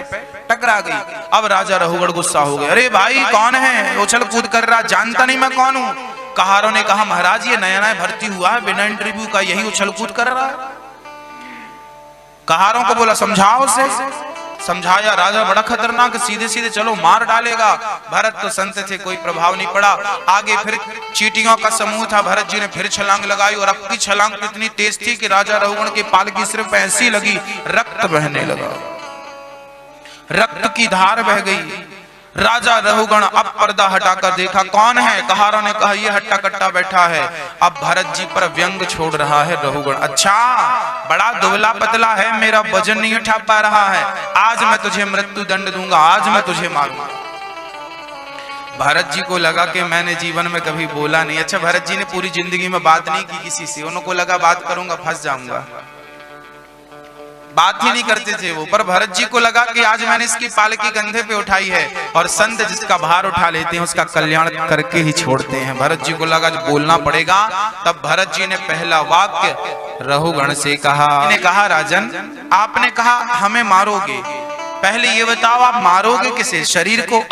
Speaker 1: टकरा गई। अब राजा रहुगण गुस्सा हो गए, अरे भाई कौन है उछल कूद कर रहा, जानता नहीं मैं कौन हूं। कहारों ने कहा महाराज ये नया नया भर्ती हुआ है बिना इंटरव्यू का, यही उछल कूद कर रहा है। कहारों को बोला समझाओ उसे। समझाया, राजा बड़ा खतरनाक, सीधे सीधे चलो मार डालेगा। भरत तो संत थे, कोई प्रभाव नहीं पड़ा। आगे फिर चींटियों का समूह था। भरत जी ने फिर छलांग लगाई और अब की छलांग इतनी तेज थी कि राजा रहुगण की पालकी सिर्फ ऐसी लगी, रक्त बहने लगा, रक्त की धार बह गई। राजा रहुगण अब पर्दा हटाकर देखा कौन है। कहारों ने कहा ये हट्टा कट्टा बैठा है। अब भरत जी पर व्यंग छोड़ रहा है रहुगण, अच्छा बड़ा दुबला पतला है, मेरा वजन नहीं उठा पा रहा है, आज मैं तुझे मृत्यु दंड दूंगा, आज मैं तुझे मारूंगा। भरत जी को लगा कि मैंने जीवन में कभी बोला नहीं। अच्छा भरत जी ने पूरी जिंदगी में बात नहीं की किसी से, उनको लगा बात करूंगा फंस जाऊंगा, बात ही नहीं करते थे वो। पर भरत जी को लगा कि आज मैंने इसकी पालकी कंधे पे उठाई है, और संत जिसका भार उठा लेते हैं उसका कल्याण करके ही छोड़ते हैं। भरत जी को लगा जब बोलना पड़ेगा। तब भरत जी ने पहला वाक्य रहुगण से कहा। ने कहा राजन आपने कहा हमें मारोगे, पहले ये बताओ आप मारोगे किसे, शरीर को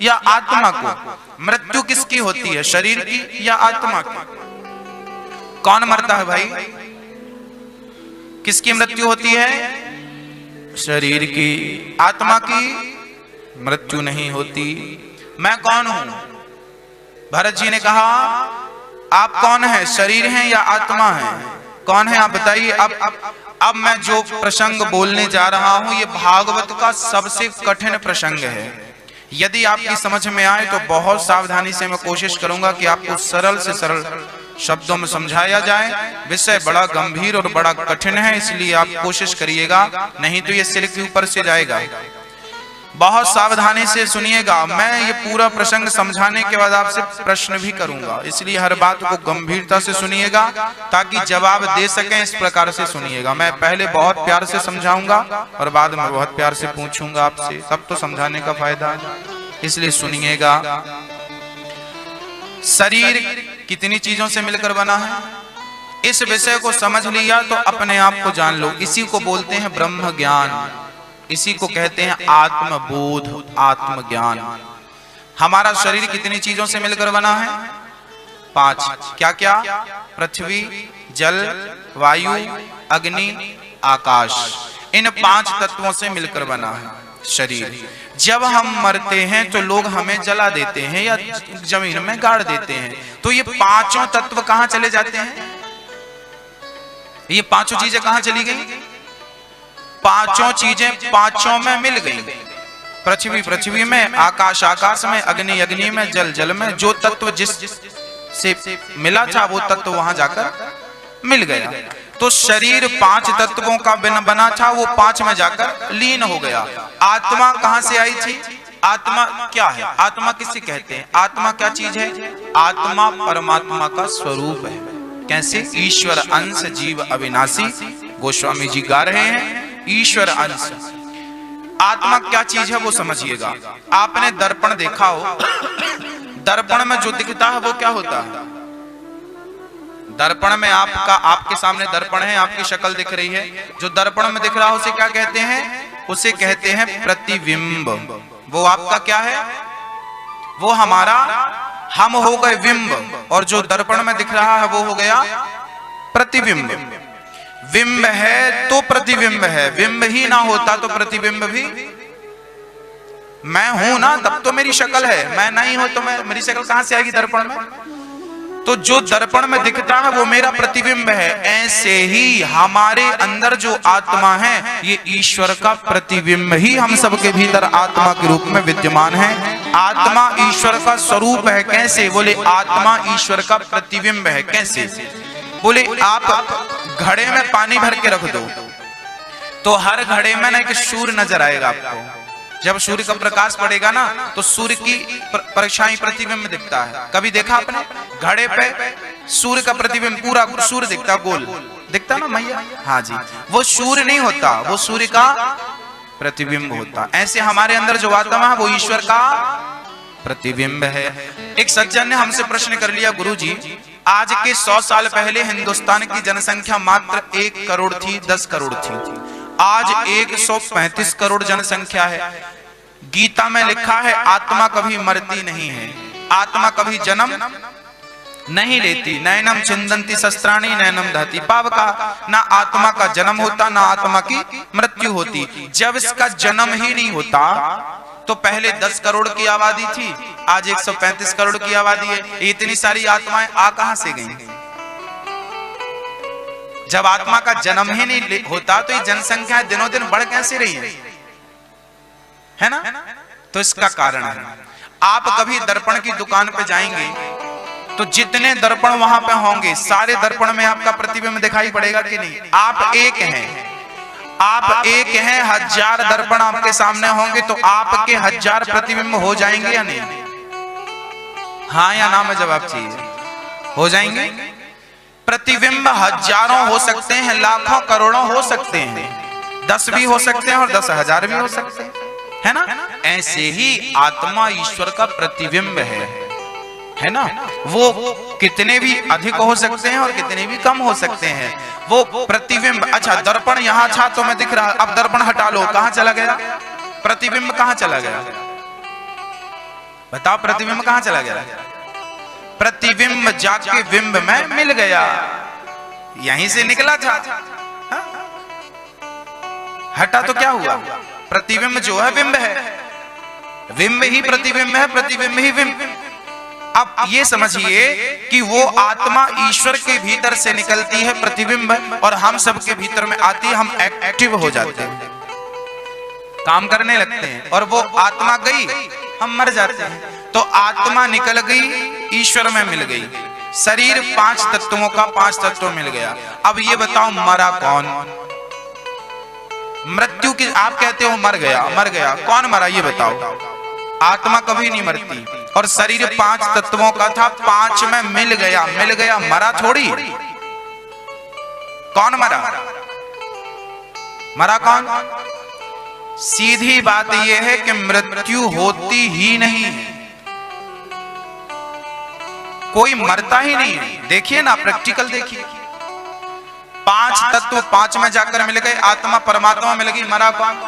Speaker 1: या आत्मा को? मृत्यु किसकी होती है, शरीर की या आत्मा की? कौन मरता है भाई? किसकी मृत्यु होती है? शरीर की। आत्मा की मृत्यु नहीं होती। मैं कौन हूं? भरत जी ने कहा आप कौन है, शरीर हैं या आत्मा है, कौन है आप बताइए। अब मैं जो प्रसंग बोलने जा रहा हूं ये भागवत का सबसे कठिन प्रसंग है। यदि आपकी समझ में आए तो बहुत सावधानी से मैं कोशिश करूंगा कि आपको सरल से सरल शब्दों में समझाया जाए। विषय बड़ा गंभीर और बड़ा कठिन है, इसलिए आप कोशिश करिएगा, नहीं तो ये सिर के ऊपर से जाएगा। बहुत सावधानी से सुनिएगा। मैं ये पूरा प्रसंग समझाने के बाद आपसे प्रश्न भी करूंगा, इसलिए हर बात को गंभीरता से सुनिएगा ताकि जवाब दे सकें। इस प्रकार से सुनिएगा। मैं पहले बहुत प्यार से समझाऊंगा और बाद में बहुत प्यार से पूछूंगा आपसे, तब तो समझाने का फायदा है, इसलिए सुनिएगा। शरीर कितनी चीजों से मिलकर बना है, इस विषय को समझ लिया तो अपने आप को जान लो। इसी को बोलते हैं ब्रह्म ज्ञान, इसी को कहते हैं आत्मबोध, आत्मज्ञान। हमारा शरीर कितनी चीजों से मिलकर बना है? 5। क्या क्या? पृथ्वी, जल, वायु, अग्नि, आकाश। इन 5 तत्वों से मिलकर बना है शरीर। जब हम मरते हैं तो लोग हमें जला देते हैं या जमीन में गाड़ देते हैं, तो ये 5 तत्व कहां चले जाते हैं? ये 5 चीजें कहां चली गई? 5 चीजें 5 में मिल गई। पृथ्वी पृथ्वी में, आकाश आकाश में, अग्नि अग्नि में, जल जल में। जो तत्व जिस से मिला था वो तत्व वहां जाकर मिल गया। तो शरीर 5 तत्वों का बना था, वो 5 में जाकर लीन हो गया। आत्मा कहां से आई थी? आत्मा क्या है? आत्मा किसे कहते हैं? आत्मा क्या चीज है? आत्मा परमात्मा का स्वरूप है। कैसे? ईश्वर अंश जीव अविनाशी। गोस्वामी जी गा रहे हैं ईश्वर अंश। आत्मा क्या चीज है वो समझिएगा। आपने दर्पण देखा हो, दर्पण में जो दिखता है वो क्या होता है? दर्पण में आपके सामने दर्पण है, आपकी शक्ल दिख रही है, जो दर्पण में दिख रहा है उसे क्या कहते हैं? उसे कहते हैं प्रतिबिंब। वो आपका क्या है? वो हमारा, हम हो गए बिंब, और जो दर्पण में दिख रहा है वो हो गया प्रतिबिंब। बिंब है तो प्रतिबिंब है, बिंब ही ना होता तो प्रतिबिंब भी। मैं हूं ना तब तो मेरी शक्ल है, मैं नहीं हूं तो मेरी शक्ल कहां से आएगी दर्पण में? तो जो दर्पण में दिखता है वो मेरा प्रतिबिंब है। ऐसे ही हमारे अंदर जो आत्मा है ये ईश्वर का प्रतिबिंब ही हम सबके भीतर आत्मा के रूप में विद्यमान है। आत्मा ईश्वर का स्वरूप है। कैसे? बोले आत्मा ईश्वर का प्रतिबिंब है। कैसे? बोले आप घड़े में पानी भर के रख दो तो हर घड़े में ना एक सूर्य नजर आएगा आपको। जब सूर्य का प्रकाश पड़ेगा ना तो सूर्य की परछाई प्रतिबिंब दिखता है। कभी देखा आपने घड़े पे सूर्य का प्रतिबिंब, पूरा सूर्य दिखता, गोल दिखता ना मैया? हाँ जी, वो सूर्य नहीं होता, वो सूर्य का प्रतिबिंब होता। ऐसे हमारे अंदर जो आत्मा है वो ईश्वर का प्रतिबिंब है। एक सज्जन ने हमसे प्रश्न कर लिया, गुरुजी आज के 100 साल पहले हिंदुस्तान की जनसंख्या मात्र 1 करोड़ थी, 10 करोड़ थी, आज 135 करोड़ जनसंख्या है। गीता में लिखा है आत्मा कभी मरती नहीं है, आत्मा कभी जन्म नहीं लेती। नैनम चिंदंती शस्त्राणी नैनम दहती पावका, ना आत्मा का जन्म होता ना आत्मा की मृत्यु होती। जब इसका जन्म ही नहीं होता तो पहले 10 करोड़ की आबादी थी, आज 135 करोड़ की आबादी है। इतनी सारी आत्माएं आ कहां से गई? जब आत्मा का जन्म ही नहीं होता तो ये जनसंख्या दिनों दिन बढ़ कैसे रही है ना? तो इसका कारण है, आप कभी दर्पण की दुकान पे जाएंगे तो जितने दर्पण वहां पे होंगे सारे दर्पण में आपका प्रतिबिंब दिखाई पड़ेगा कि नहीं? आप एक हैं, आप एक हैं, 1000 दर्पण आपके सामने होंगे तो आपके 1000 प्रतिबिंब हो जाएंगे या नहीं? हाँ या ना में जवाब चाहिए। हो जाएंगे। प्रतिबिंब हजारों हो सकते हैं, लाखों करोड़ों हो सकते हैं, 10 भी हो सकते हैं और 10,000 भी हो सकते हैं, है ना? ऐसे ही आत्मा ईश्वर का प्रतिबिंब है ना? वो कितने भी अधिक हो सकते हैं और कितने भी कम हो सकते हैं, वो प्रतिबिंब। अच्छा दर्पण यहाँ था तो मैं दिख रहा, अब दर्पण हटा लो, कहां चला गया? प्रतिबिंब कहां चला गया? बताओ, प्रतिबिंब कहां चला गया? प्रतिबिंब जाके बिंब में मिल गया, यहीं से निकला था। हटा तो क्या हुआ? प्रतिबिंब जो है बिंब है, बिंब ही प्रतिबिंब है, प्रतिबिंब ही बिंब। अब ये समझिए कि वो आत्मा ईश्वर के भीतर से निकलती है प्रतिबिंब, और हम सबके भीतर में आती है, हम एक्टिव हो जाते हैं, काम करने लगते हैं, और वो आत्मा गई हम मर जाते हैं। तो आत्मा निकल गई, ईश्वर में मिल गई, शरीर 5 तत्वों का 5 तत्व मिल गया। अब ये बताओ मरा कौन? मृत्यु की आप कहते हो मर गया, मर गया, कौन मरा ये बताओ? आत्मा कभी नहीं मरती, और शरीर 5 तत्वों का था, 5 में मिल गया, मिल गया, मरा थोड़ी। कौन मरा? मरा कौन? सीधी बात यह है कि मृत्यु होती ही नहीं है, कोई मरता ही नहीं है। देखिए ना, प्रैक्टिकल देखिए, 5 तत्व 5 में जाकर मिल गए, आत्मा परमात्मा मिल गई, मरा कौन?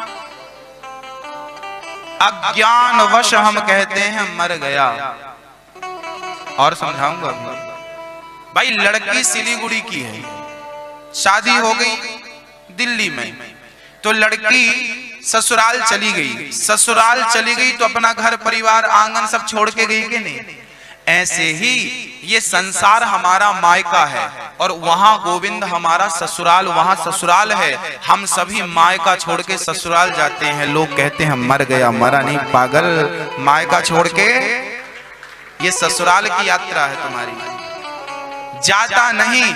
Speaker 1: अज्ञानवश हम कहते हैं मर गया। और समझाऊंगा भाई, लड़की सिलीगुड़ी की है, शादी हो गई दिल्ली में, तो लड़की ससुराल चली गई, ससुराल चली गई तो अपना घर परिवार आंगन सब छोड़ के गई कि नहीं? ऐसे ही ये संसार हमारा मायका है, और वहां गोविंद हमारा ससुराल, वहां ससुराल है। हम सभी मायका छोड़ के ससुराल जाते हैं। लोग कहते हैं मर गया, मरा नहीं पागल, मायका छोड़ के ये ससुराल की यात्रा है तुम्हारी। जाता नहीं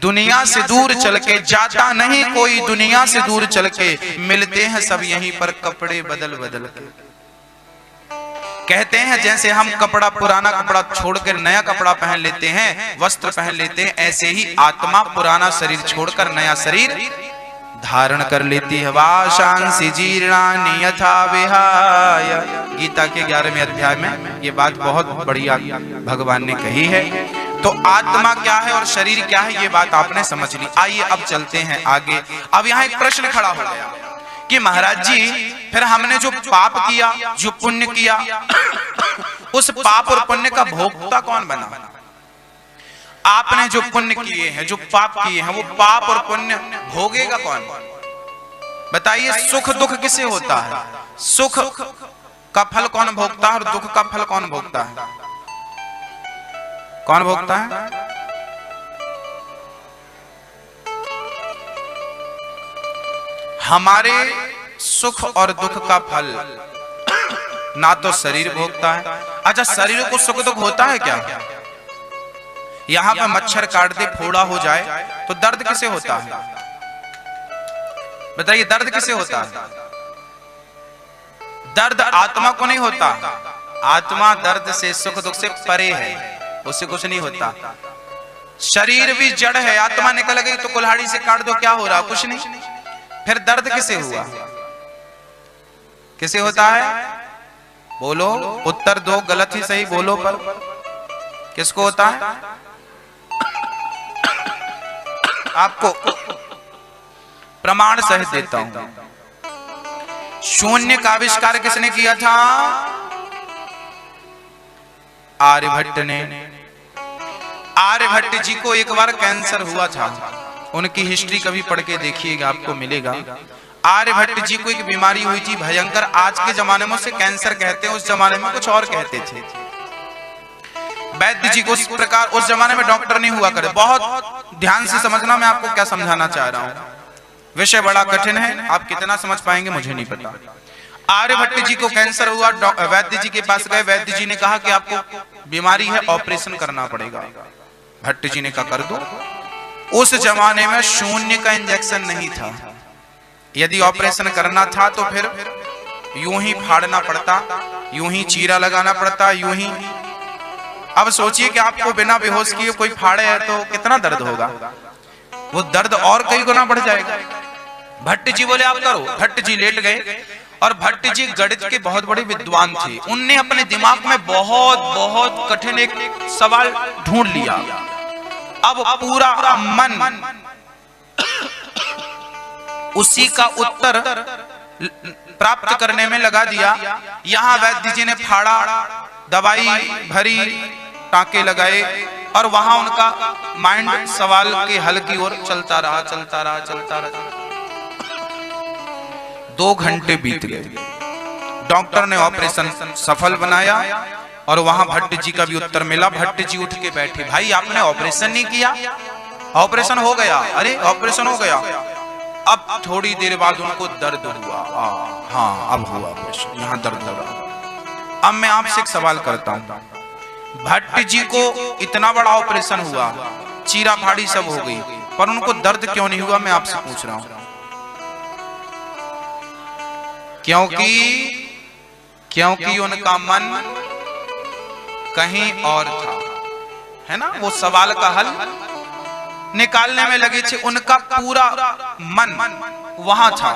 Speaker 1: दुनिया से दूर चल के, जाता नहीं कोई दुनिया से दूर चल के, मिलते हैं सब यहीं पर कपड़े बदल बदल के। कहते हैं जैसे हम कपड़ा, पुराना कपड़ा छोड़कर नया कपड़ा पहन लेते हैं, वस्त्र पहन लेते हैं, ऐसे ही आत्मा पुराना शरीर छोड़कर नया शरीर धारण कर लेती है। वाशांसि जीर्णानि यथा विहाय, गीता के 11वें अध्याय में ये बात बहुत बढ़िया भगवान ने कही है। तो आत्मा क्या है और शरीर क्या है, ये बात आपने समझ ली। आइए अब चलते हैं आगे। अब यहाँ एक प्रश्न खड़ा हो गया कि महाराज जी, फिर हमने जो पाप किया, जो पुण्य किया, उस पाप और पुण्य का भोक्ता कौन बना? आपने जो पुण्य किए हैं, जो पाप किए हैं, वो पाप और पुण्य भोगेगा कौन? बताइए, सुख दुख किसे होता है? सुख का फल कौन भोगता है और दुख का फल कौन भोगता है? कौन भोगता है? हमारे सुख और दुख का फल ना तो शरीर भोगता है। अच्छा, शरीर को सुख दुख होता है क्या? यहां पे मच्छर काट दे, फोड़ा हो जाए तो दर्द किसे होता है? बताइए, दर्द किसे होता है? दर्द आत्मा को नहीं होता, आत्मा दर्द से सुख दुख से परे है, उससे कुछ नहीं होता। शरीर भी जड़ है, आत्मा निकल गई तो कुल्हाड़ी से काट दो, क्या हो रहा, कुछ नहीं। फिर दर्द किसे हुआ, किसे होता है, बोलो, उत्तर दो, गलत ही सही बोलो, पर किसको होता है? आपको प्रमाण सहित देता हूं। शून्य का आविष्कार किसने किया था? आर्यभट्ट ने। आर्यभट्ट जी को एक बार कैंसर हुआ था, उनकी हिस्ट्री कभी पढ़ के देखिएगा, आपको मिलेगा। आर्यभट्ट जी को एक बीमारी हुई थी भयंकर, आज के जमाने में उसे कैंसर कहते हैं, उस जमाने में कुछ और कहते थे। वैद्य जी को उस प्रकार, उस जमाने में डॉक्टर नहीं हुआ करे। बहुत ध्यान से समझना, मैं आपको क्या समझाना चाह रहा हूं, विषय बड़ा कठिन है, आप कितना समझ पाएंगे मुझे नहीं पता। आर्यभट्ट जी को कैंसर हुआ, वैद्य जी के पास गए, वैद्य जी ने कहा कि आपको बीमारी है, ऑपरेशन करना पड़ेगा। भट्ट जी ने कहा कर दो। उस जमाने में शून्य का इंजेक्शन नहीं था, यदि ऑपरेशन करना था तो फिर यूं ही फाड़ना पड़ता, यूं ही चीरा लगाना पड़ता, यूं ही। अब सोचिए कि आपको बिना बेहोश किए कोई फाड़े है तो कितना दर्द होगा, वो दर्द और कई गुना बढ़ जाएगा। भट्ट जी बोले आप करो। भट्ट जी लेट गए, और भट्ट जी गणित के बहुत बड़े विद्वान थे, उनने अपने दिमाग में बहुत बहुत कठिन एक सवाल ढूंढ लिया। अब पूरा मन उसी का उत्तर प्राप्त करने में लगा दिया। यहां वैद्य जी ने फाड़ा, दवाई भरी, टाके लगाए, और वहां उनका माइंड सवाल के हल की ओर चलता रहा, चलता रहा, चलता रहा। 2 घंटे बीत गए, डॉक्टर ने ऑपरेशन सफल बनाया, और वहां भट्ट जी का भी उत्तर मिला। भट्ट जी उठ के बैठे, भाई आपने ऑपरेशन नहीं किया? ऑपरेशन हो गया। अरे ऑपरेशन हो गया। अब थोड़ी देर बाद उनको दर्द हुआ। हाँ अब हुआ ऑपरेशन, यहाँ दर्द हो रहा। अब मैं आपसे एक सवाल करता हूं, भट्ट जी को इतना बड़ा ऑपरेशन हुआ, चीरा फाड़ी सब हो गई, पर उनको दर्द क्यों नहीं हुआ? मैं आपसे पूछ रहा हूं। क्योंकि उनका मन कहीं और था, है ना। वो सवाल का हल निकालने में लगे थे, उनका पूरा मन वहां था।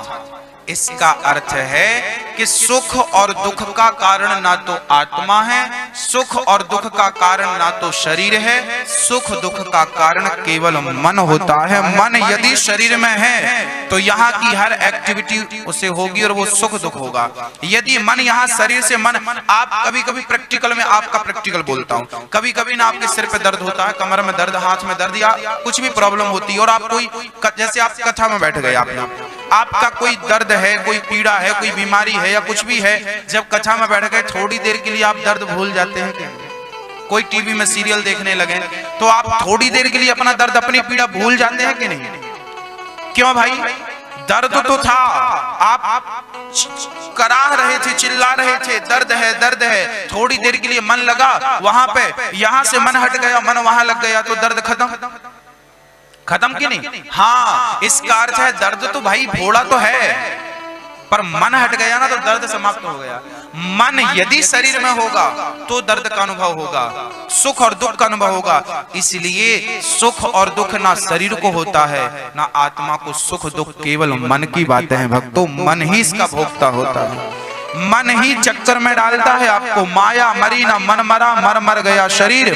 Speaker 1: इसका अर्थ है कि सुख और दुख का कारण ना तो आत्मा है, सुख और दुख का कारण ना तो शरीर है, सुख दुख का कारण केवल मन होता है। मन यदि शरीर में है तो यहाँ की हर एक्टिविटी उसे होगी और वो सुख दुख होगा। यदि मन यहाँ शरीर से मन, आप कभी कभी प्रैक्टिकल में, आपका प्रैक्टिकल बोलता हूँ, कभी कभी ना आपके सिर पे दर्द होता है, कमर में दर्द, हाथ में दर्द, या कुछ भी प्रॉब्लम होती है, और आप कोई, जैसे आप कथा में बैठ गए, आपका कोई दर्द है, कोई पीड़ा है, कोई बीमारी है या कुछ भी है, जब कथा में बैठ गए थोड़ी देर के लिए आप दर्द भूल जाते हैं क्या? कोई टीवी में सीरियल देखने लगे तो आप थोड़ी देर के लिए अपना दर्द, अपनी पीड़ा भूल जाते हैं कि नहीं? क्यों भाई? दर्द तो था, आप कराह रहे थे, चिल्ला रहे थे, दर्द है, दर्द है। थोड़ी देर के लिए मन लगा वहां पे, यहां से मन हट गया, मन वहां लग गया तो दर्द खत्म कि नहीं? हाँ, इसका अर्थ है दर्द तो भाई भोला तो है, पर मन हट गया ना तो दर्द समाप्त हो गया। मन यदि शरीर में होगा तो दर्द का अनुभव होगा, सुख और दुख का अनुभव होगा। इसलिए सुख और दुख ना शरीर को होता है ना आत्मा को। सुख दुख केवल मन की बातें हैं भक्तों, मन ही इसका भोक्ता होता है, मन ही चक्कर में डालता है आपको। माया मरी ना मन मरा, मर मर गया शरीर,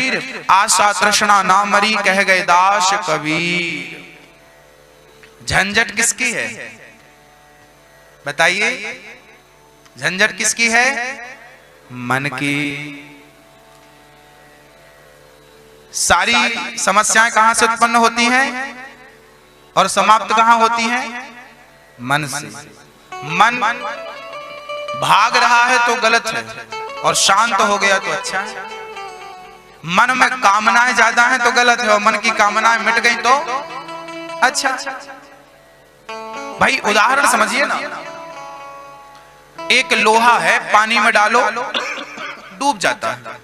Speaker 1: आशा तृष्णा ना मरी, कह गए दास कबीर। झंझट किसकी है बताइए? झंझट किसकी है? मन की। सारी समस्याएं कहां से उत्पन्न होती हैं और समाप्त कहां होती हैं? मन से। मन भाग रहा है तो गलत है, और शांत हो गया तो अच्छा है। मन में कामनाएं ज्यादा हैं तो गलत है, और मन की कामनाएं मिट गई तो अच्छा। भाई उदाहरण समझिए ना, एक लोहा है, पानी में डालो डूब जाता है,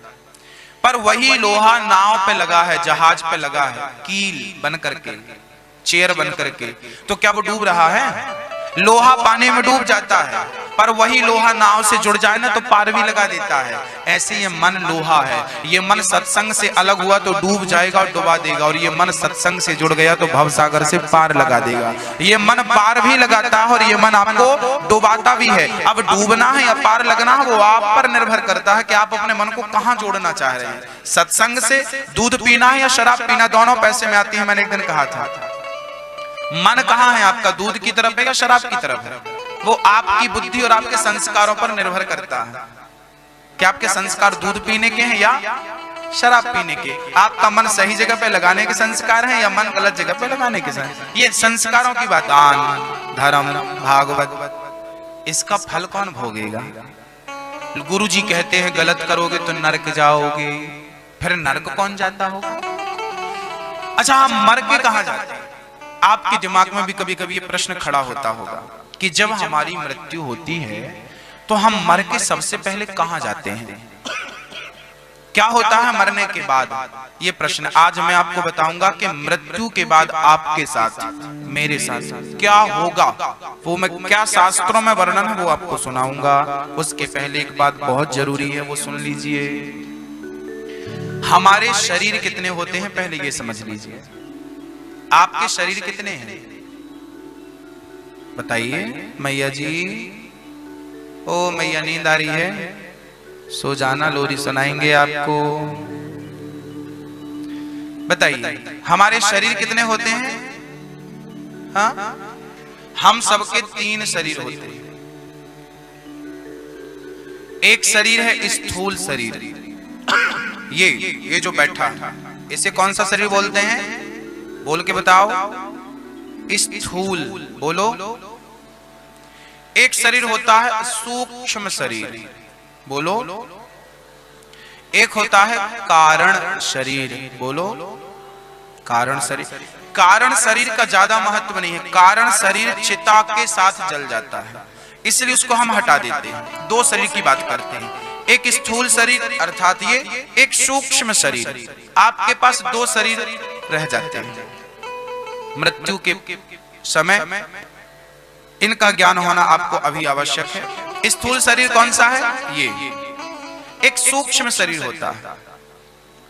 Speaker 1: पर वही लोहा नाव पे लगा है, जहाज पे लगा है, कील बन करके, चेयर बन करके, तो क्या वो डूब रहा है? लोहा पानी में डूब जाता है, पर वही लोहा नाव से जुड़ जाए ना तो पार भी लगा देता है। ऐसे ये मन लोहा है, ये मन सत्संग से अलग हुआ तो डूब जाएगा और डुबा देगा, और ये मन सत्संग से जुड़ गया तो भवसागर से पार लगा देगा। ये मन पार भी लगाता है और ये मन आपको डुबाता भी है। अब डूबना है या पार लगना है वो आप पर निर्भर करता है कि आप अपने मन को कहां जोड़ना चाह रहे हैं। सत्संग से दूध पीना है या शराब पीना, दोनों पैसे में आती है। मैंने एक दिन कहा था मन कहां है आपका, दूध की तरफ है या शराब की तरफ है? वो आपकी बुद्धि और आपके संस्कारों पर निर्भर करता है कि आपके संस्कार दूध पीने के हैं या शराब पीने के। आपका मन सही जगह पे लगाने के संस्कार हैं या मन गलत जगह पे लगाने के संस्कार। ये संस्कारों की बात। दान धर्म भागवत, इसका फल कौन भोगेगा? गुरु जी कहते हैं गलत करोगे तो नरक जाओगे, फिर नरक कौन जाता होगा? अच्छा, हम मर के कहां जाते हैं? आपके दिमाग में भी कभी कभी ये प्रश्न खड़ा होता होगा कि जब हमारी मृत्यु होती है तो हम मर के सबसे पहले कहां जाते हैं? क्या होता है मरने के बाद? ये प्रश्न आज मैं आपको बताऊंगा कि मृत्यु के बाद आपके साथ, मेरे साथ क्या होगा, वो मैं क्या शास्त्रों में वर्णन है वो आपको सुनाऊंगा। उसके पहले एक बात बहुत जरूरी है, वो सुन लीजिए। हमारे शरीर कितने होते हैं पहले ये समझ लीजिए। आपके शरीर कितने हैं बताइए मैया जी? ओ मैया नींद आ रही है, सो जाना, लोरी सुनाएंगे आपको। बताइए हमारे शरीर कितने होते हैं? हाँ, हम सबके 3 शरीर होते हैं। एक शरीर है स्थूल शरीर, ये जो बैठा है इसे कौन सा शरीर बोलते हैं? बोल के बताओ। स्थूल बोलो। एक शरीर होता है सूक्ष्म शरीर, बोलो। एक होता है कारण शरीर, बोलो। कारण शरीर, कारण शरीर का ज्यादा महत्व नहीं है। कारण शरीर चिता के साथ जल जाता है, इसलिए उसको हम हटा देते हैं। 2 शरीर की बात करते हैं, एक स्थूल शरीर अर्थात ये, एक सूक्ष्म शरीर। आपके पास 2 शरीर रह जाते हैं। मृत्यु के समय इनका ज्ञान होना आपको अभी आवश्यक है। स्थूल शरीर कौन सा है? ये। एक सूक्ष्म शरीर होता है।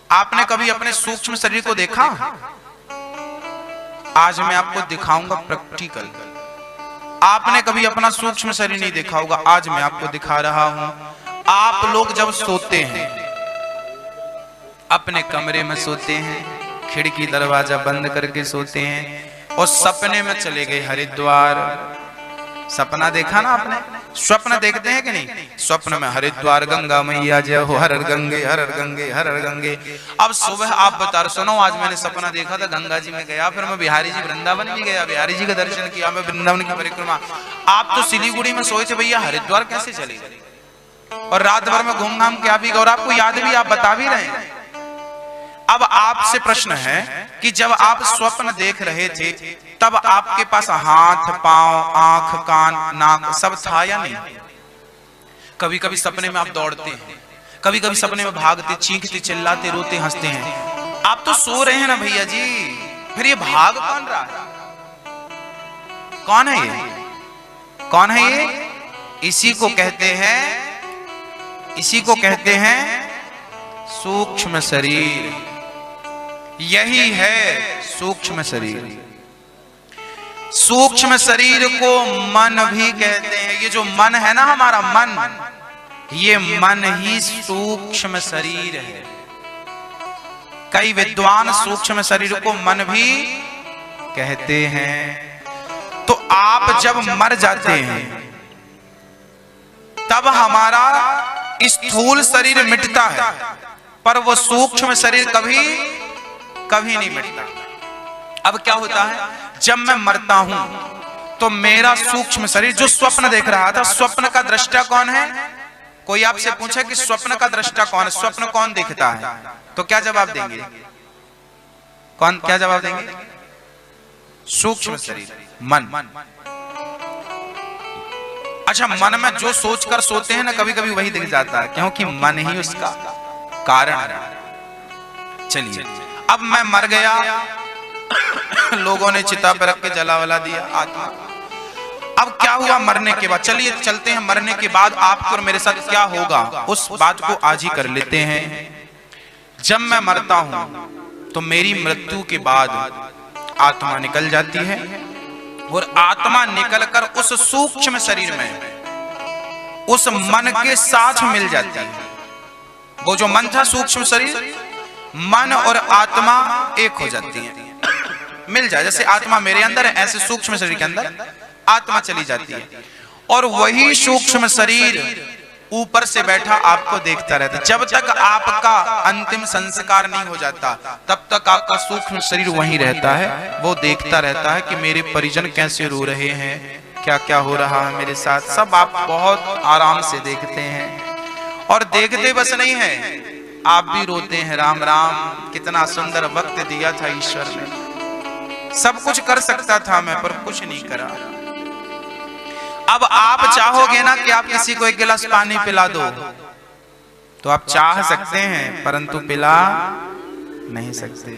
Speaker 1: आपने कभी अपने सूक्ष्म शरीर को देखा? आज मैं आपको दिखाऊंगा प्रैक्टिकल। आपने कभी अपना सूक्ष्म शरीर नहीं देखा होगा, आज मैं आपको दिखा रहा हूं। आप लोग जब सोते हैं अपने कमरे में सोते हैं, खिड़की दरवाजा बंद करके सोते हैं और सपने में चले गए हरिद्वार। सपना देखा ना आपने? स्वप्न देखते हैं कि नहीं? स्वप्न में हरिद्वार, गंगा मैया जय हो, हर हर गंगे हर हर गंगे हर हर गंगे। अब सुबह आप बता रहे, सुनो आज मैंने सपना देखा था गंगा जी में गया, फिर मैं बिहारी जी वृंदावन भी गया, बिहारी जी का दर्शन किया, मैं वृंदावन की परिक्रमा। आप तो सिलीगुड़ी में सोए थे, भैया हरिद्वार कैसे चले गए? और रात भर में घूम घाम के आप भी गए और आपको याद भी, आप बता भी रहे हैं। अब आपसे प्रश्न है कि जब आप स्वप्न देख रहे थे तब आपके पास हाथ पांव आंख कान नाक सब था या नहीं? कभी कभी सपने में आप दौड़ते हैं, कभी कभी सपने में भागते, चीखते, चिल्लाते, रोते, हंसते हैं। आप तो सो रहे हैं ना भैया जी, फिर ये भाग कौन रहा है? कौन है ये? कौन है ये? इसी को कहते हैं, इसी को कहते हैं सूक्ष्म शरीर। यही है सूक्ष्म शरीर। सूक्ष्म शरीर को मन भी कहते हैं। ये जो मन है ना हमारा मन, ये मन ही सूक्ष्म शरीर है। कई विद्वान सूक्ष्म शरीर को मन भी कहते हैं। तो आप जब मर जाते हैं तब हमारा स्थूल शरीर मिटता है, पर वो सूक्ष्म शरीर कभी नहीं मिटता। अब क्या होता है, जब मैं मरता हूं तो मेरा सूक्ष्म शरीर जो स्वप्न देख रहा था, स्वप्न का दृष्टा कौन है? कोई आपसे पूछे कि स्वप्न का दृष्टा कौन है, स्वप्न कौन देखता है, तो क्या जवाब देंगे? कौन क्या जवाब देंगे? सूक्ष्म शरीर, मन। अच्छा, मन में जो सोचकर सोते हैं ना, कभी कभी वही दिख जाता है, क्योंकि मन ही उसका कारण है। चलिए, अब मैं मर गया, लोगों ने चिता पर रख के जला वला दिया आत्मा। अब क्या हुआ मरने के बाद, चलिए चलते हैं मरने के बाद आपको और मेरे साथ क्या होगा, उस बात को आज ही कर लेते हैं। जब मैं मरता हूं तो मेरी मृत्यु के बाद आत्मा निकल जाती है और आत्मा निकलकर उस सूक्ष्म शरीर में उस मन के साथ मिल जाती है। वो जो मन था सूक्ष्म शरीर, मन और आत्मा एक हो जाती है, मिल जाए। जैसे आत्मा मेरे अंदर है, ऐसे सूक्ष्म शरीर के अंदर आत्मा चली जाती है और वही सूक्ष्म शरीर ऊपर से बैठा आपको देखता रहता है। जब तक आपका अंतिम संस्कार नहीं हो जाता तब तक आपका सूक्ष्म शरीर वहीं रहता है। वो देखता रहता है कि मेरे परिजन कैसे रो रहे हैं, क्या क्या हो रहा है मेरे साथ, सब आप बहुत आराम से देखते हैं। और देखते बस नहीं है, आप भी रोते हैं, राम राम कितना सुंदर वक्त दिया था ईश्वर ने, सब कुछ कर सकता था मैं, पर कुछ नहीं करा। अब आप चाहोगे ना कि आप किसी को एक गिलास पानी पिला दो, तो आप चाह सकते हैं परंतु पिला नहीं सकते।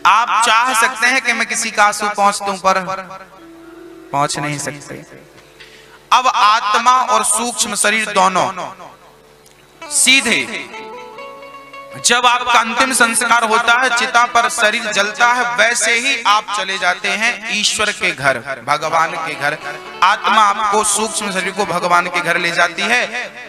Speaker 1: आप चाह सकते हैं कि मैं किसी का आंसू पहुंच दूं, पर पहुंच नहीं सकते। अब आत्मा और सूक्ष्म शरीर दोनों सीधे जब आपका अंतिम संस्कार होता है, चिता पर शरीर जलता है, वैसे ही आप चले जाते हैं ईश्वर के घर, भगवान के घर। आत्मा आपको सूक्ष्म शरीर को भगवान के घर ले जाती है,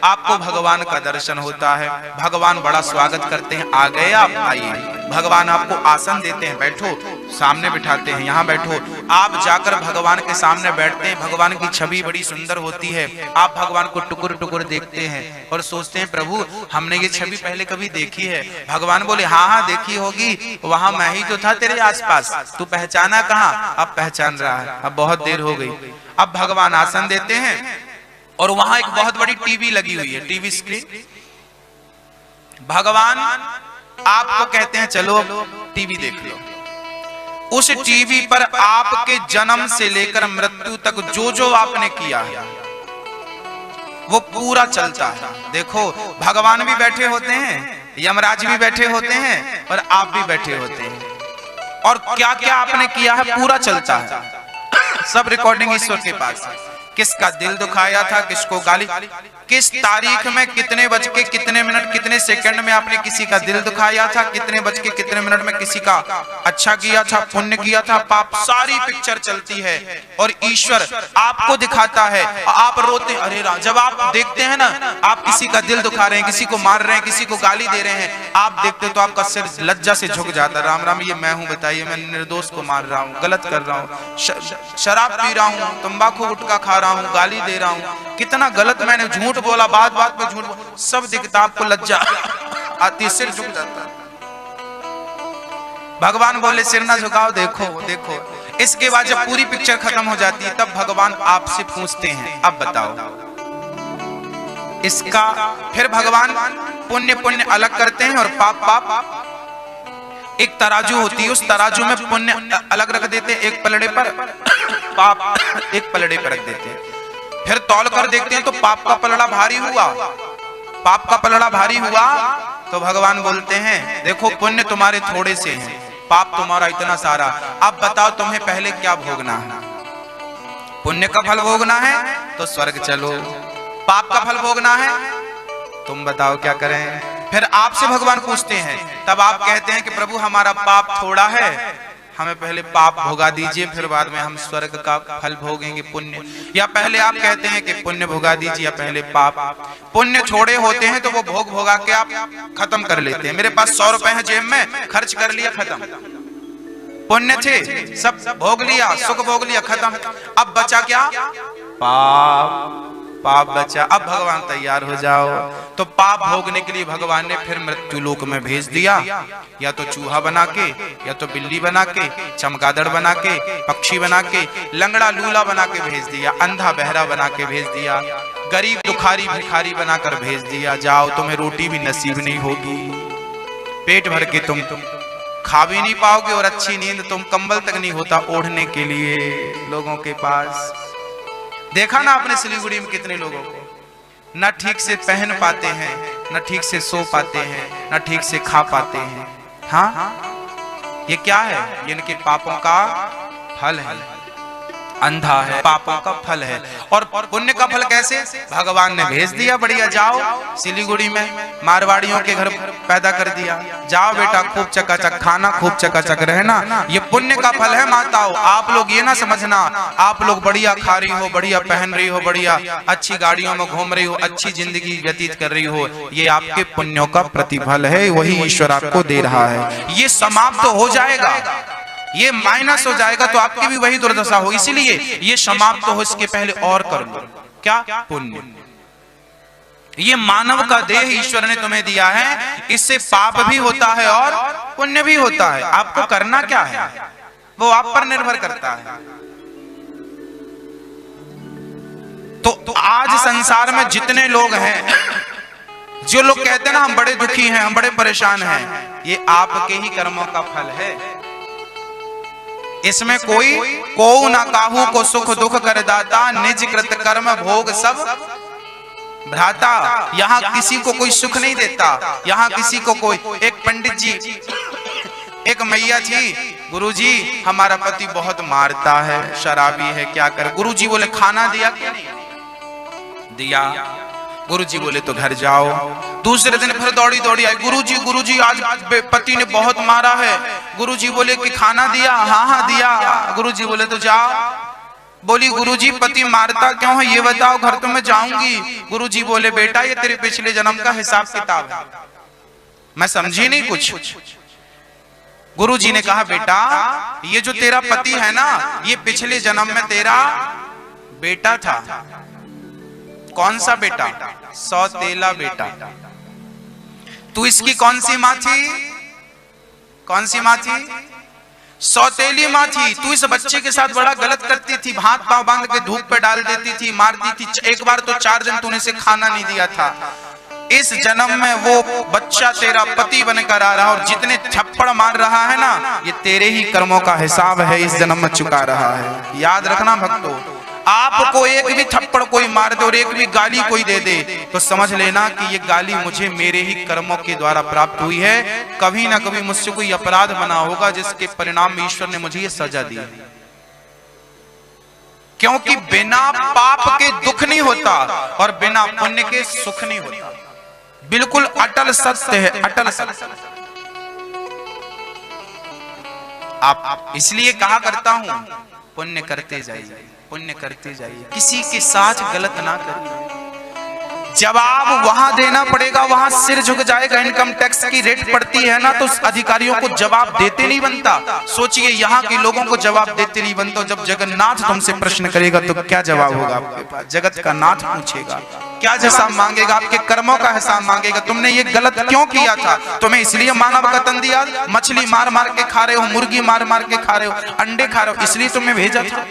Speaker 1: आपको भगवान का दर्शन होता है। भगवान बड़ा स्वागत करते हैं, आ गए आप, आइए। भगवान आपको आसन देते हैं, बैठो, सामने बिठाते हैं, यहाँ बैठो। आप जाकर भगवान के सामने बैठते हैं। भगवान की छवि बड़ी सुंदर होती है, आप भगवान को टुकुर टुकुर देखते हैं और सोचते हैं प्रभु हमने ये छवि पहले कभी देखी है। भगवान बोले हाँ हाँ देखी होगी, वहां मैं ही तो था तेरे आसपास, तू पहचाना कहाँ? अब पहचान रहा है, अब बहुत देर हो गई। अब भगवान आसन देते हैं और वहां एक बहुत बड़ी टीवी लगी हुई है, टीवी स्क्रीन। भगवान आपको कहते हैं चलो टीवी देख लो। उस टीवी पर आपके जन्म से लेकर मृत्यु तक जो जो आपने किया है वो पूरा चलता है। देखो भगवान भी बैठे होते हैं, यमराज भी बैठे होते हैं और आप भी बैठे होते हैं, और क्या क्या आपने किया है पूरा चलता है। सब रिकॉर्डिंग ईश्वर के पास है। किसका दिल दुखाया था, किसको गाली, किस तारीख में कितने बज के कितने मिनट कितने सेकंड में आपने किसी का दिल दुखाया था, कितने बज के कितने मिनट में किसी का अच्छा किया था, पुण्य किया था, पाप, सारी पिक्चर चलती है और ईश्वर आपको दिखाता है। आप रोते हैं, अरे राम। जब आप देखते हैं ना, आप किसी का दिल दुखा रहे हैं, किसी को मार रहे हैं, किसी को गाली दे रहे हैं, आप देखते तो आपका सिर लज्जा से झुक जाता है। राम राम ये मैं हूं, बताइए मैं निर्दोष को मार रहा हूं, गलत कर रहा हूं, शराब पी रहा हूं, तंबाकू गुटखा खा रहा हूं, गाली दे रहा हूं, कितना गलत मैंने झूठ बोला, बात बात पे झूठ, सब दिखता, आपको लज्जा आती, सिर झुक जाता। भगवान बोले सिर ना झुकाओ, देखो देखो। इसके बाद जब पूरी पिक्चर खत्म हो जाती है तब भगवान आपसे पूछते हैं अब बताओ इसका। फिर भगवान पुण्य पुण्य अलग करते हैं और पाप पाप। एक तराजू होती है, उस तराजू में पुण्य अलग रख देते हैं एक पलड़े पर, पाप एक पलड़े पर रख देते हैं। फिर तौल कर देखते हैं तो पाप का पलड़ा भारी हुआ, पाप का पलड़ा भारी हुआ तो भगवान बोलते हैं देखो पुण्य तुम्हारे थोड़े से हैं, पाप तुम्हारा इतना सारा। अब बताओ तुम्हें पहले क्या भोगना है? पुण्य का फल भोगना है तो स्वर्ग चलो, पाप का फल भोगना है तुम बताओ क्या करें? फिर आपसे भगवान पूछते हैं, तब आप कहते हैं कि प्रभु हमारा पाप थोड़ा है, हमें पहले पाप भोगा दीजिए, फिर बाद में हम स्वर्ग का फल भोगेंगे पुण्य। या पहले आप कहते हैं कि पुण्य भोगा दीजिए या पहले पाप। पुण्य छोड़े होते हैं तो वो भोग भोगा के आप खत्म कर लेते हैं। मेरे पास 100 रुपए हैं जेब में, खर्च कर लिया खत्म। पुण्य थे सब भोग लिया, सुख भोग लिया खत्म। अब बचा क्या? पाप, पाप बचा। अब भगवान तैयार हो जाओ। तो पाप भोगने के लिए भगवान ने फिर मृत्यु लोक में भेज दिया, या तो चूहा बना के, या तो बिल्ली बना के, चमगादड़ बना के, पक्षी बना के, लंगड़ा लूला बना के भेज दिया, अंधा बहरा बना के भेज दिया, गरीब दुखारी भिखारी बनाकर भेज दिया। जाओ तुम्हें रोटी भी नसीब नहीं होगी, पेट भर के तुम खा भी नहीं पाओगे, और अच्छी नींद तुम, कंबल तक नहीं होता ओढ़ने के लिए लोगों के पास। देखा ना आपने सिलीगुड़ी में कितने लोगों को न ठीक से पहन पाते हैं, न ठीक से सो पाते हैं, न ठीक से खा पाते हैं। हाँ ये क्या है? ये इनके पापों का फल है। अंधा है, पापों का फल है। और पुण्य का फल कैसे? भगवान ने भेज दिया, बढ़िया जाओ सिलीगुड़ी में मारवाड़ियों के घर पैदा कर दिया, जाओ बेटा खूब चकाचक खाना, खूब चकाचक रहना। ये पुण्य का फल है माताओं। आप लोग ये ना समझना आप लोग बढ़िया खा रही हो, बढ़िया पहन रही हो, बढ़िया अच्छी गाड़ियों में घूम रही हो, अच्छी जिंदगी व्यतीत कर रही हो, ये आपके पुण्यों का प्रतिफल है, वही ईश्वर आपको दे रहा है। ये समाप्त हो जाएगा, ये माइनस हो जाएगा तो आपकी भी वही दुर्दशा हो। इसीलिए ये समाप्त हो इसके पहले और कर लो क्या? पुण्य। ये मानव का देह ईश्वर ने तुम्हें दिया है, इससे पाप भी होता है और पुण्य भी होता है। आपको करना क्या है वो आप पर निर्भर करता है। तो आज संसार में जितने लोग हैं, जो लोग कहते हैं ना हम बड़े दुखी हैं, हम बड़े परेशान हैं, ये आपके ही कर्मों का फल है। इसमें कोई को ना काहू को सुख दुख कर दाता, निज कृत कर्म भोग सब भ्राता। यहाँ किसी को कोई सुख नहीं देता, यहाँ किसी को कोई। एक पंडित जी, एक मैया थी, गुरुजी हमारा पति बहुत मारता है, शराबी है, क्या करे? गुरुजी बोले खाना दिया क्या? नहीं दिया। गुरुजी बोले तो घर जाओ। दूसरे दिन फिर दौड़ी दौड़ी आई, गुरुजी आज पति ने बहुत मारा है। गुरुजी बोले कि खाना दिया? हाँ हाँ दिया। गुरुजी बोले तो जाओ। बोली गुरुजी पति मारता क्यों है ये बताओ, घर तो मैं जाऊंगी। गुरुजी बोले बेटा ये तेरे पिछले जन्म का हिसाब किताब है। मैं समझी नहीं कुछ। गुरुजी ने कहा बेटा ये जो तेरा पति है ना, ये पिछले जन्म में तेरा बेटा था। कौन सा बेटा? सौतेला बेटा। तू इसकी कौन सी माँ थी? कौन सी माँ थी? सौतेली माँ थी। तू इस बच्चे के साथ बड़ा गलत करती थी, हाथ पांव बांध के धूप पे डाल देती थी, मारती थी। एक बार तो 4 दिन तूने इसे खाना नहीं दिया था। इस जन्म में वो बच्चा तेरा पति बनकर आ रहा, और जितने थप्पड़ मार रहा है ना, ये तेरे ही कर्मों का हिसाब है, इस जन्म में चुका रहा है। याद रखना भक्तों, आपको एक भी थप्पड़ कोई मार दे और एक भी गाली कोई दे दे तो समझ लेना कि ये गाली मुझे मेरे ही कर्मों के द्वारा प्राप्त हुई है। कभी ना कभी मुझसे कोई अपराध बना होगा जिसके परिणाम में ईश्वर ने मुझे ये सजा दी। क्योंकि बिना पाप के दुख नहीं होता और बिना पुण्य के सुख नहीं होता। बिल्कुल अटल सत्य है, अटल सत्य। आप इसलिए कहा करता हूं पुण्य करते जाइए, पुण्य करते जाइए, किसी के साथ गलत ना करिए। जवाब वहां देना पड़ेगा, वहां सिर झुक जाएगा। इनकम टैक्स की रेट पड़ती है ना, तो अधिकारियों को जवाब देते नहीं बनता। सोचिए यहाँ के लोगों को जवाब देते नहीं बनता। जब जगन्नाथ तुमसे प्रश्न करेगा तो क्या जवाब होगा आपके पास? जगत का नाथ पूछेगा, क्या हिसाब मांगेगा? आपके कर्मों का हिसाब मांगेगा। तुमने ये गलत क्यों किया था? तुम्हें इसलिए मानव का तन दिया, मछली मार मार के खा रहे हो, मुर्गी मार मार के खा रहे हो, अंडे खा रहे हो, इसलिए तुम्हें भेजा था।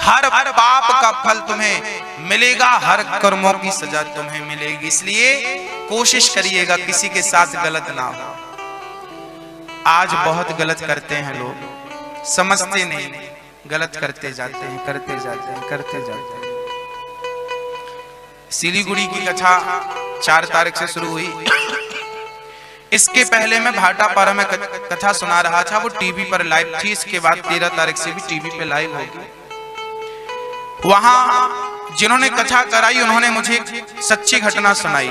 Speaker 1: हर पाप का फल तुम्हें मिलेगा, हर कर्मों की सजा तुम्हें मिलेगी। इसलिए कोशिश करिएगा किसी के साथ गलत ना हो। आज बहुत गलत करते हैं लोग, समझते नहीं, गलत करते जाते हैं, करते जाते हैं, करते जाते हैं। सिलीगुड़ी की कथा 4 तारीख से शुरू हुई। इसके पहले मैं भाटापारा में कथा सुना रहा था, वो टीवी पर लाइव थी। इसके बाद 13 तारीख से भी टीवी पे लाइव होगी। वहां जिन्होंने कथा कराई उन्होंने मुझे सच्ची घटना सुनाई।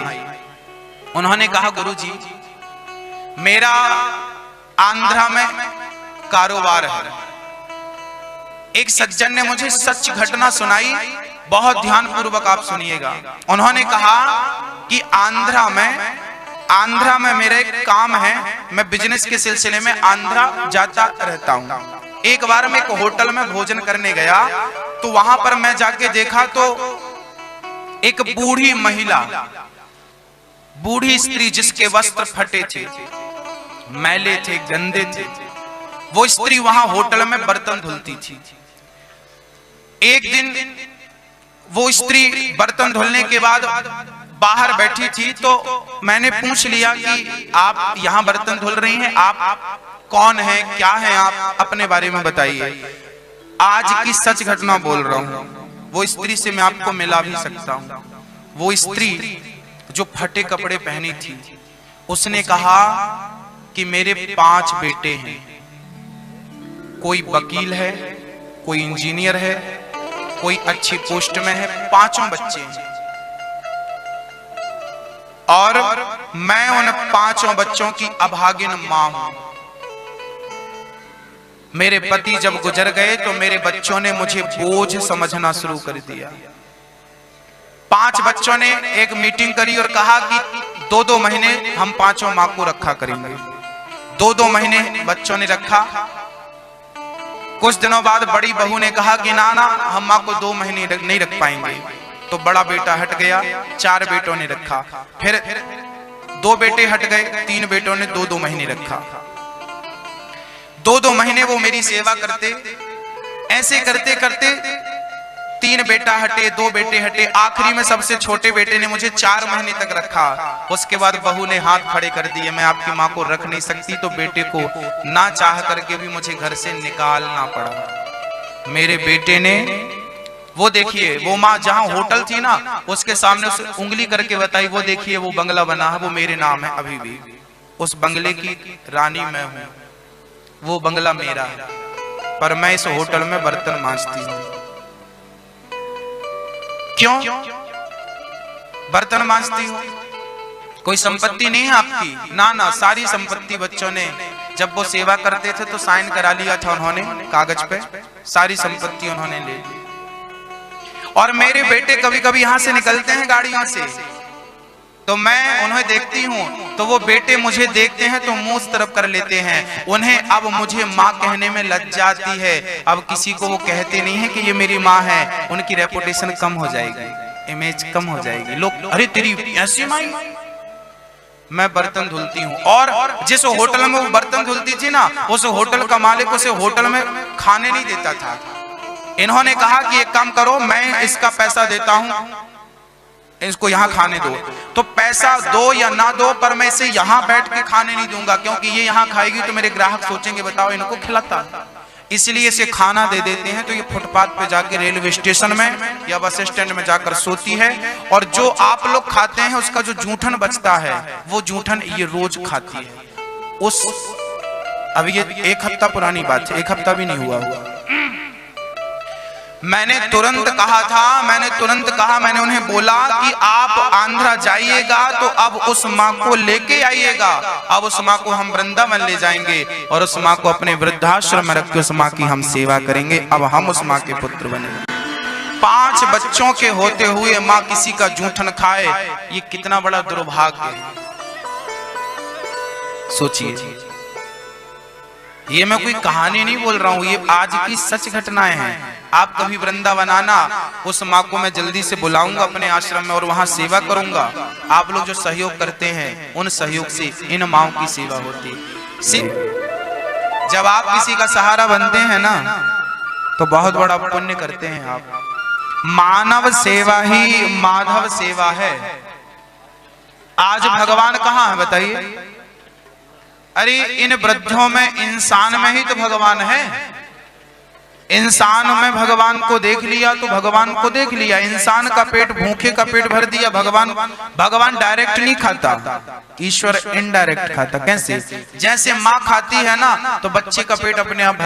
Speaker 1: उन्होंने कहा गुरुजी मेरा आंध्रा में कारोबार है। एक सज्जन ने मुझे सच घटना सुनाई, बहुत ध्यान पूर्वक आप सुनिएगा। उन्होंने कहा कि आंध्रा में मेरा एक काम है, मैं बिजनेस के सिलसिले में आंध्रा जाता रहता हूं। एक बार मैं एक होटल में भोजन करने गया तो वहां पर मैं जाके देखा तो एक बूढ़ी महिला, बूढ़ी स्त्री जिसके वस्त्र फटे थे, मैले थे, गंदे थे, वो स्त्री वहां होटल में बर्तन धुलती थी। एक दिन वो स्त्री बर्तन धुलने के बाद बाहर बैठी थी तो मैंने पूछ लिया कि आप यहाँ बर्तन धुल रही हैं, आप कौन है, क्या है, आप अपने बारे में बताइए। आज की सच घटना बोल रहा हूँ। वो स्त्री से मैं आपको मिला भी सकता हूँ। वो स्त्री जो फटे कपड़े पहनी थी, उसने कहा कि मेरे 5 बेटे हैं, कोई वकील है, कोई इंजीनियर है, कोई अच्छी पोस्ट में है, पांचों बच्चे हैं। और मैं उन पांचों बच्चों की अभागिन मां हूं। मेरे पति जब गुजर गए तो मेरे बच्चों ने मुझे बोझ समझना शुरू कर दिया। 5 बच्चों ने एक मीटिंग करी और कहा कि 2-2 महीने हम पांचों मां को रखा करेंगे। 2-2 महीने बच्चों ने रखा। कुछ दिनों बाद बड़ी बहू ने कहा कि ना ना, हम मां को 2 महीने नहीं रख पाएंगे। तो बड़ा बेटा हट गया, 4 बेटों ने रखा। फिर 2 बेटे हट गए, 3 बेटों ने 2-2 महीने रखा। 2-2 महीने वो मेरी सेवा करते। ऐसे करते करते 3 बेटा हटे, 2 बेटे हटे, आखिरी में सबसे छोटे बेटे ने मुझे 4 महीने तक रखा। उसके बाद बहू ने हाथ खड़े कर दिए, मैं आपकी मां को रख नहीं सकती। तो बेटे को ना चाह करके भी मुझे घर से निकालना पड़ा। मेरे बेटे ने, वो देखिए, वो माँ जहां होटल थी ना, उसके सामने उस उंगली करके बताई, वो देखिए वो बंगला बना है, वो मेरे नाम है। अभी भी उस बंगले की रानी मैं हूं, वो बंगला मेरा है, पर मैं इस होटल में बर्तन मांजती हूं। क्यों बर्तन मांजती हूं? कोई संपत्ति नहीं है आपकी? ना ना, सारी संपत्ति बच्चों ने, जब वो सेवा करते थे तो साइन करा लिया था उन्होंने कागज पे, सारी संपत्ति उन्होंने ले ली। और मेरे बेटे कभी कभी यहां से निकलते हैं गाड़ियों से, तो मैं उन्हें देखती हूं, तो वो बेटे मुझे देखते हैं तो मुंह उस तरफ कर लेते हैं। उन्हें अब मुझे माँ कहने में लज्जा आती है। अब किसी को वो कहते नहीं है कि ये मेरी माँ है, उनकी रेपुटेशन कम हो जाएगी, इमेज कम हो जाएगी। लोग, अरे तेरी ऐसी माँ। मैं बर्तन धुलती हूँ, और जिस होटल में वो बर्तन धुलती थी ना, उस होटल का मालिक उसे होटल में खाने नहीं देता था। इन्होंने कहा कि एक काम करो, मैं इसका पैसा देता हूं, इसको यहां खाने दो। तो पैसा दो या ना दो, पर मैं इसे यहां बैठ के खाने नहीं दूंगा, क्योंकि ये यहां खाएगी तो मेरे ग्राहक सोचेंगे बताओ इनको खिलाता। इसलिए इसे खाना दे देते हैं। तो ये फुटपाथ पे जाके रेलवे स्टेशन में या बस स्टैंड में जाकर सोती है, और जो आप लोग खाते हैं उसका जो जूठन बचता है, वो जूठन ये रोज खाती है। उस, अब ये 1 हफ्ता पुरानी बात है, 1 हफ्ता भी नहीं हुआ। मैंने तुरंत कहा, मैंने उन्हें बोला कि आप आंध्रा जाइएगा तो अब उस माँ को लेके आइएगा। अब उस माँ को हम वृंदावन ले जाएंगे और उस माँ को अपने वृद्धाश्रम में रख के उस माँ की हम सेवा करेंगे। अब हम उस माँ के पुत्र बनेंगे। 5 बच्चों के होते हुए माँ किसी का जूठन खाए, ये कितना बड़ा दुर्भाग्य है। सोचिए, ये मैं कोई कहानी नहीं बोल रहा हूं, ये आज की सच घटनाएं हैं। आप कभी वृंदावन आना, उस माँ को मैं जल्दी से बुलाऊंगा अपने आश्रम में और वहां सेवा करूंगा। आप लोग जो सहयोग करते हैं, उन सहयोग से इन माँओं की सेवा होती है। जब आप किसी का सहारा बनते हैं ना, तो बहुत बड़ा पुण्य करते हैं आप। मानव सेवा ही माधव सेवा है। आज भगवान कहाँ है बताइए? अरे इन वृद्धों में, इंसान में ही तो भगवान है। इंसान में भगवान को देख लिया तो भगवान को देख लिया। इंसान का पेट, भूखे का पेट भर दिया। भगवान डायरेक्ट नहीं खाता, ईश्वर इनडायरेक्ट खाता। कैसे? जैसे माँ खाती है ना, तो बच्चे का पेट अपने आप भर